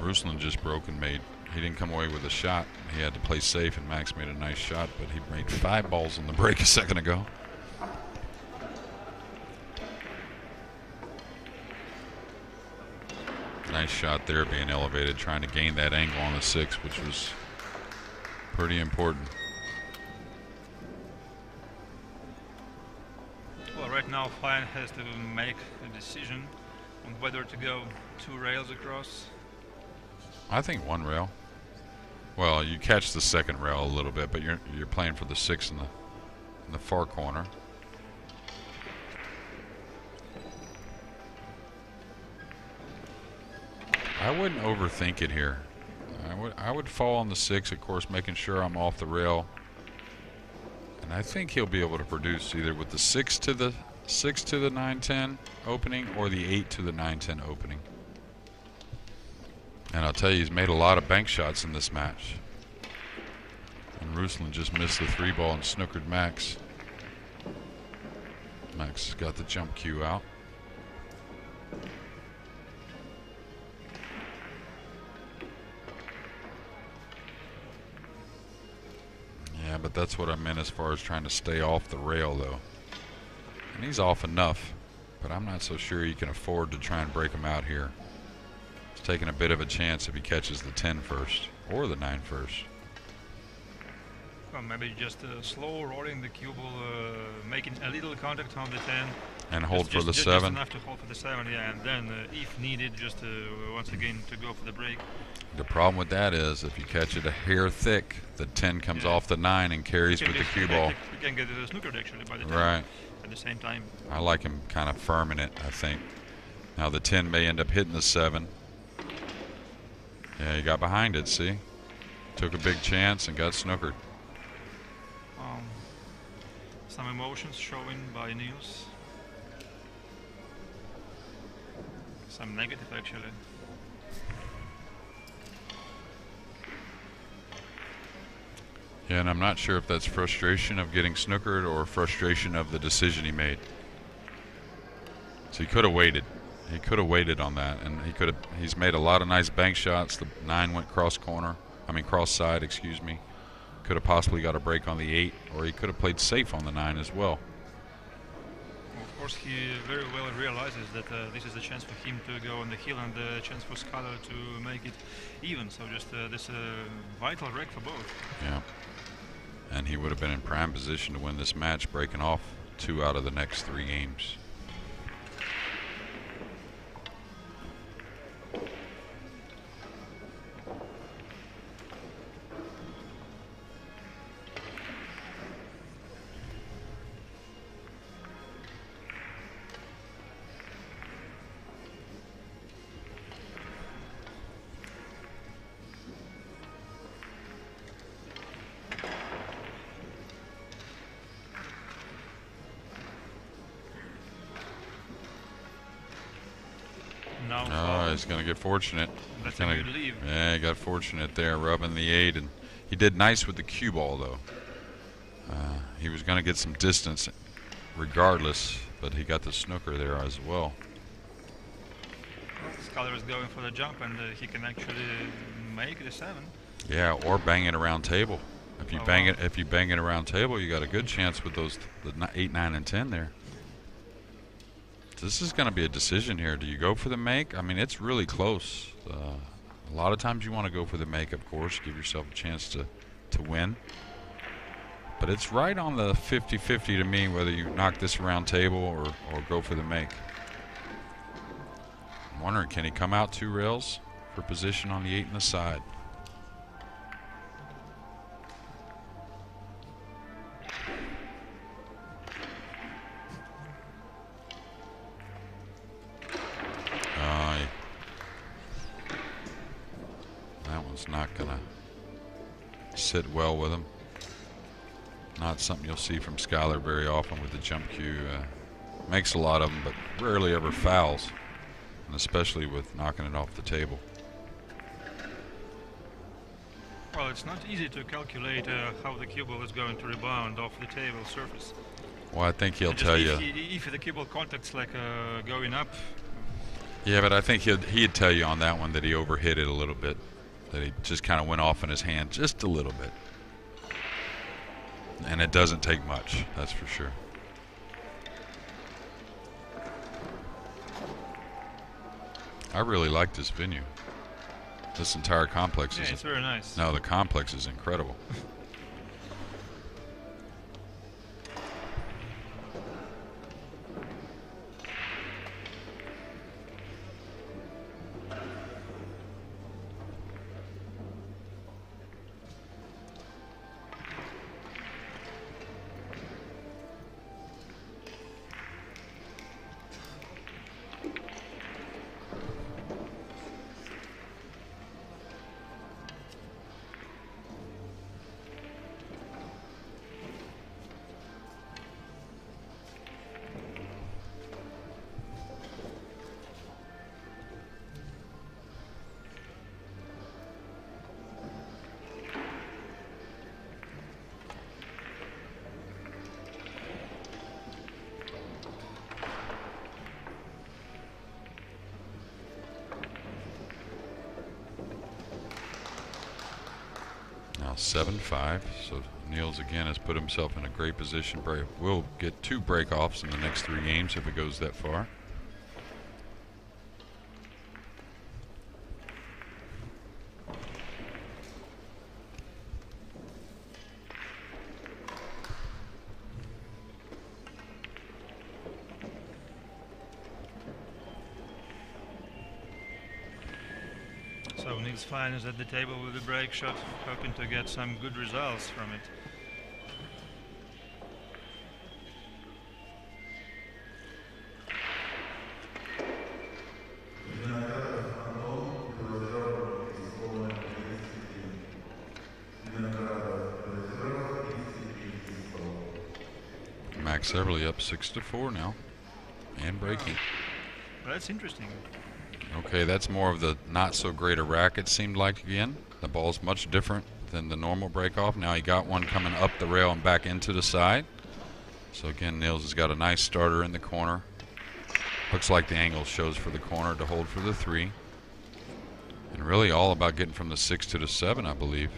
Ruslan just broke and he didn't come away with a shot. He had to play safe, and Max made a nice shot, but he made 5 balls on the break a second ago. Nice shot there, being elevated, trying to gain that angle on the 6, which was pretty important. Well, right now Feijen has to make a decision on whether to go 2 rails across. I think 1 rail. Well, you catch the second rail a little bit, but you're playing for the 6 in the far corner. I wouldn't overthink it here. I would fall on the 6, of course, making sure I'm off the rail. And I think he'll be able to produce either with the 6 to the 9-10 opening or the 8 to the 9-10 opening. And I'll tell you, he's made a lot of bank shots in this match. And Ruslan just missed the 3 ball and snookered Max. Max has got the jump cue out. Yeah, but that's what I meant as far as trying to stay off the rail, though. And he's off enough, but I'm not so sure you can afford to try and break him out here. He's taking a bit of a chance if he catches the 10 first or the 9 first. Well, maybe just slow rolling the cue ball, making a little contact on the 10. And hold for the 7. Just enough to hold for the 7, yeah, and then if needed, just once again to go for the break. The problem with that is if you catch it a hair thick, the 10 comes off the 9 and carries with the cue ball. You can get it snookered actually by the 10 right. at the same time. I like him kind of firm in it, I think. Now the 10 may end up hitting the 7. Yeah, he got behind it, see? Took a big chance and got snookered. Some emotions showing by Niels. Some negative actually. Yeah, and I'm not sure if that's frustration of getting snookered or frustration of the decision he made. So he could have waited. He could have waited on that, and he's made a lot of nice bank shots. The 9 went cross side, excuse me. Could have possibly got a break on the 8, or he could have played safe on the 9 as well. Of course, he very well realizes that this is a chance for him to go on the hill and a chance for Skyler to make it even. So just this vital wreck for both. Yeah. And he would have been in prime position to win this match, breaking off 2 out of the next 3 games. Oh, he's going to get fortunate. That's a good leave. Yeah, he got fortunate there, rubbing the 8, and he did nice with the cue ball, though. He was going to get some distance regardless, but he got the snooker there as well. Skyler is going for the jump, and he can actually make the 7. Yeah, or bang it around table. If you bang it around table, you got a good chance with the 8, 9, and 10 there. This is going to be a decision here. Do you go for the make? I mean, it's really close. A lot of times you want to go for the make, of course, give yourself a chance to win. But it's right on the 50-50 to me whether you knock this around table or go for the make. I'm wondering, can he come out 2 rails for position on the 8 and the side? That one's not gonna sit well with him. Not something you'll see from Skyler very often with the jump cue. Makes a lot of them, but rarely ever fouls, and especially with knocking it off the table. Well, it's not easy to calculate how the cue ball is going to rebound off the table surface. Well, I think he'll tell you. If the cue ball contact's like going up. Yeah, but I think he'd tell you on that one that he overhit it a little bit. That he just kind of went off in his hand just a little bit. And it doesn't take much, that's for sure. I really like this venue. This entire complex Yeah, is. it's very nice. No, the complex is incredible. Now 7-5, so Niels again has put himself in a great position. Will get 2 break-offs in the next 3 games if it goes that far. So Niels Feijen is at the table with the break shot, hoping to get some good results from it. Max Everly up 6-4 now, and breaking. Well, that's interesting. Okay, that's more of the not so great a rack, it seemed like again. The ball's much different than the normal break-off. Now he got one coming up the rail and back into the side. So again, Niels has got a nice starter in the corner. Looks like the angle shows for the corner to hold for the 3. And really all about getting from the 6 to the 7, I believe.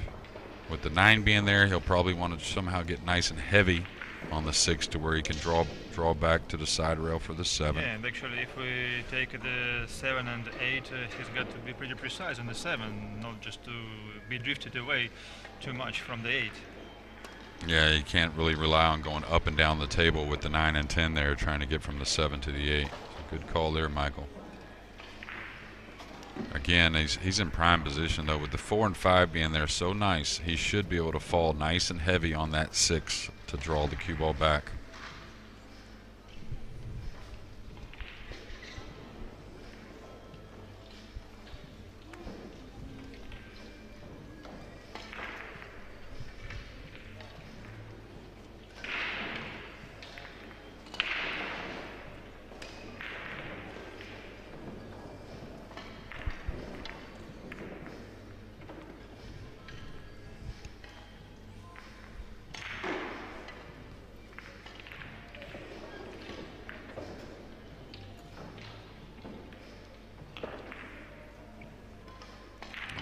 With the 9 being there, he'll probably want to somehow get nice and heavy on the 6 to where he can draw back to the side rail for the 7. Yeah, and actually if we take the 7 and 8, he's got to be pretty precise on the 7, not just to be drifted away too much from the 8. Yeah, you can't really rely on going up and down the table with the 9 and 10 there, trying to get from the 7 to the 8. Good call there, Michael. Again, he's in prime position, though. With the 4 and 5 being there so nice, he should be able to fall nice and heavy on that 6 to draw the cue ball back.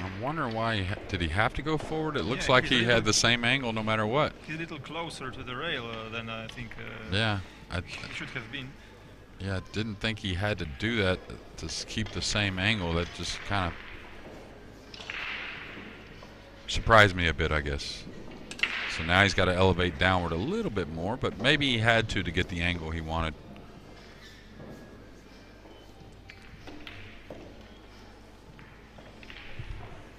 I'm wondering why did he have to go forward? It looks like he had the same angle no matter what. He's a little closer to the rail than I think Yeah, he should have been. Yeah, I didn't think he had to do that to keep the same angle. That just kind of surprised me a bit, I guess. So now he's got to elevate downward a little bit more, but maybe he had to get the angle he wanted.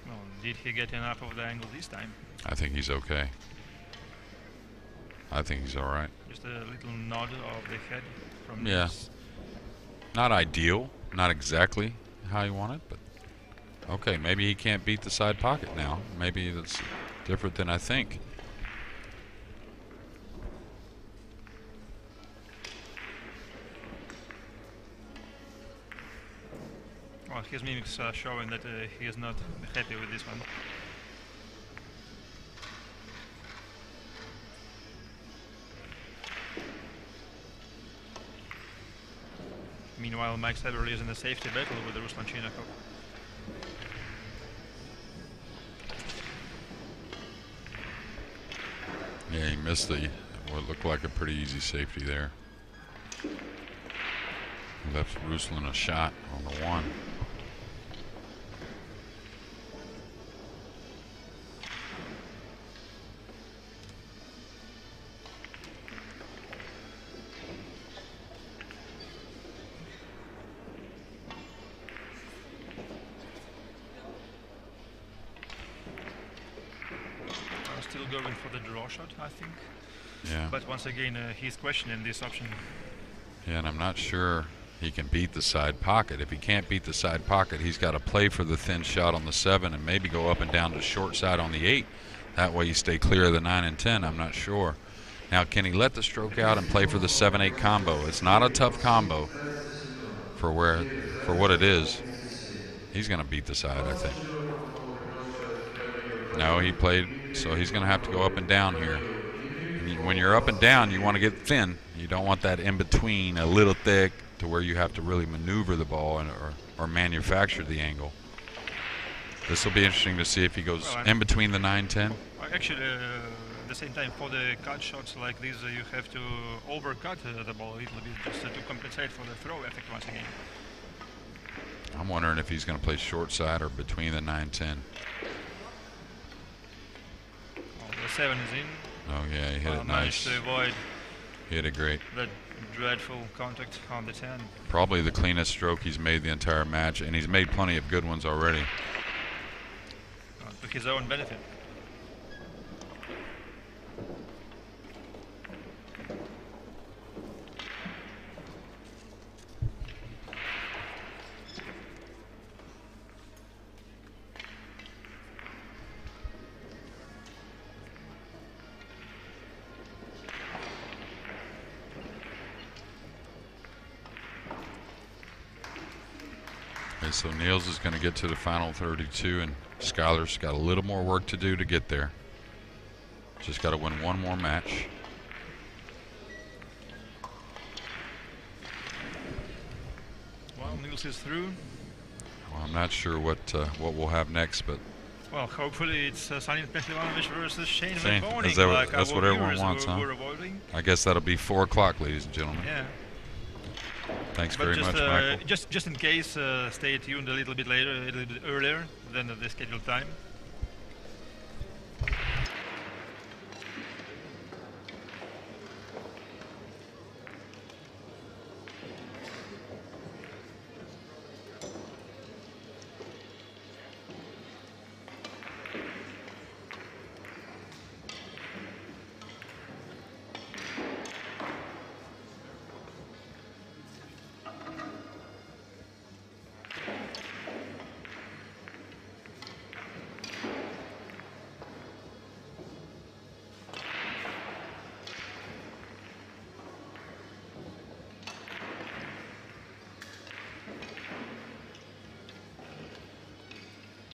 Well, did he get enough of the angle this time? I think he's okay. I think he's all right. Just a little nod of the head from Yeah. this. Not ideal, not exactly how he wanted, but okay, maybe he can't beat the side pocket now. Maybe that's different than I think. Well, his mimics are showing that he is not happy with this one. Meanwhile, Max Everly is in a safety battle with Ruslan Chinakov. Yeah, he missed what looked like a pretty easy safety there. Left Ruslan a shot on the 1. going for the draw shot, I think. Yeah. But once again, he's questioning this option. Yeah, and I'm not sure he can beat the side pocket. If he can't beat the side pocket, he's got to play for the thin shot on the 7 and maybe go up and down to short side on the 8. That way you stay clear of the 9 and 10. I'm not sure. Now, can he let the stroke out and play for the 7-8 combo? It's not a tough combo for what it is. He's going to beat the side, I think. No, he played, so he's going to have to go up and down here. When you're up and down, you want to get thin. You don't want that in between, a little thick, to where you have to really maneuver the ball or manufacture the angle. This will be interesting to see if he goes in between the 9-10. Actually, at the same time, for the cut shots like this, you have to overcut the ball a little bit just to compensate for the throw effect once again. I'm wondering if he's going to play short side or between the 9-10. The 7 is in. Oh yeah, he hit it nice. Managed to avoid he hit it great. that dreadful contact on the 10. Probably the cleanest stroke he's made the entire match, and he's made plenty of good ones already. To his own benefit. Okay, so Niels is going to get to the final 32, and Skyler's got a little more work to do to get there. Just got to win one more match. Well, Niels is through. Well, I'm not sure what we'll have next, but well, hopefully it's Sanin Pehlivanovic versus Shane Shane, McBoning, is that what- like that's our what everyone viewers wants, huh? were avoiding. I guess that'll be 4 o'clock, ladies and gentlemen. Yeah. Thanks But very just, much, Michael. just in case, stay tuned a little bit later, a little bit earlier than the scheduled time.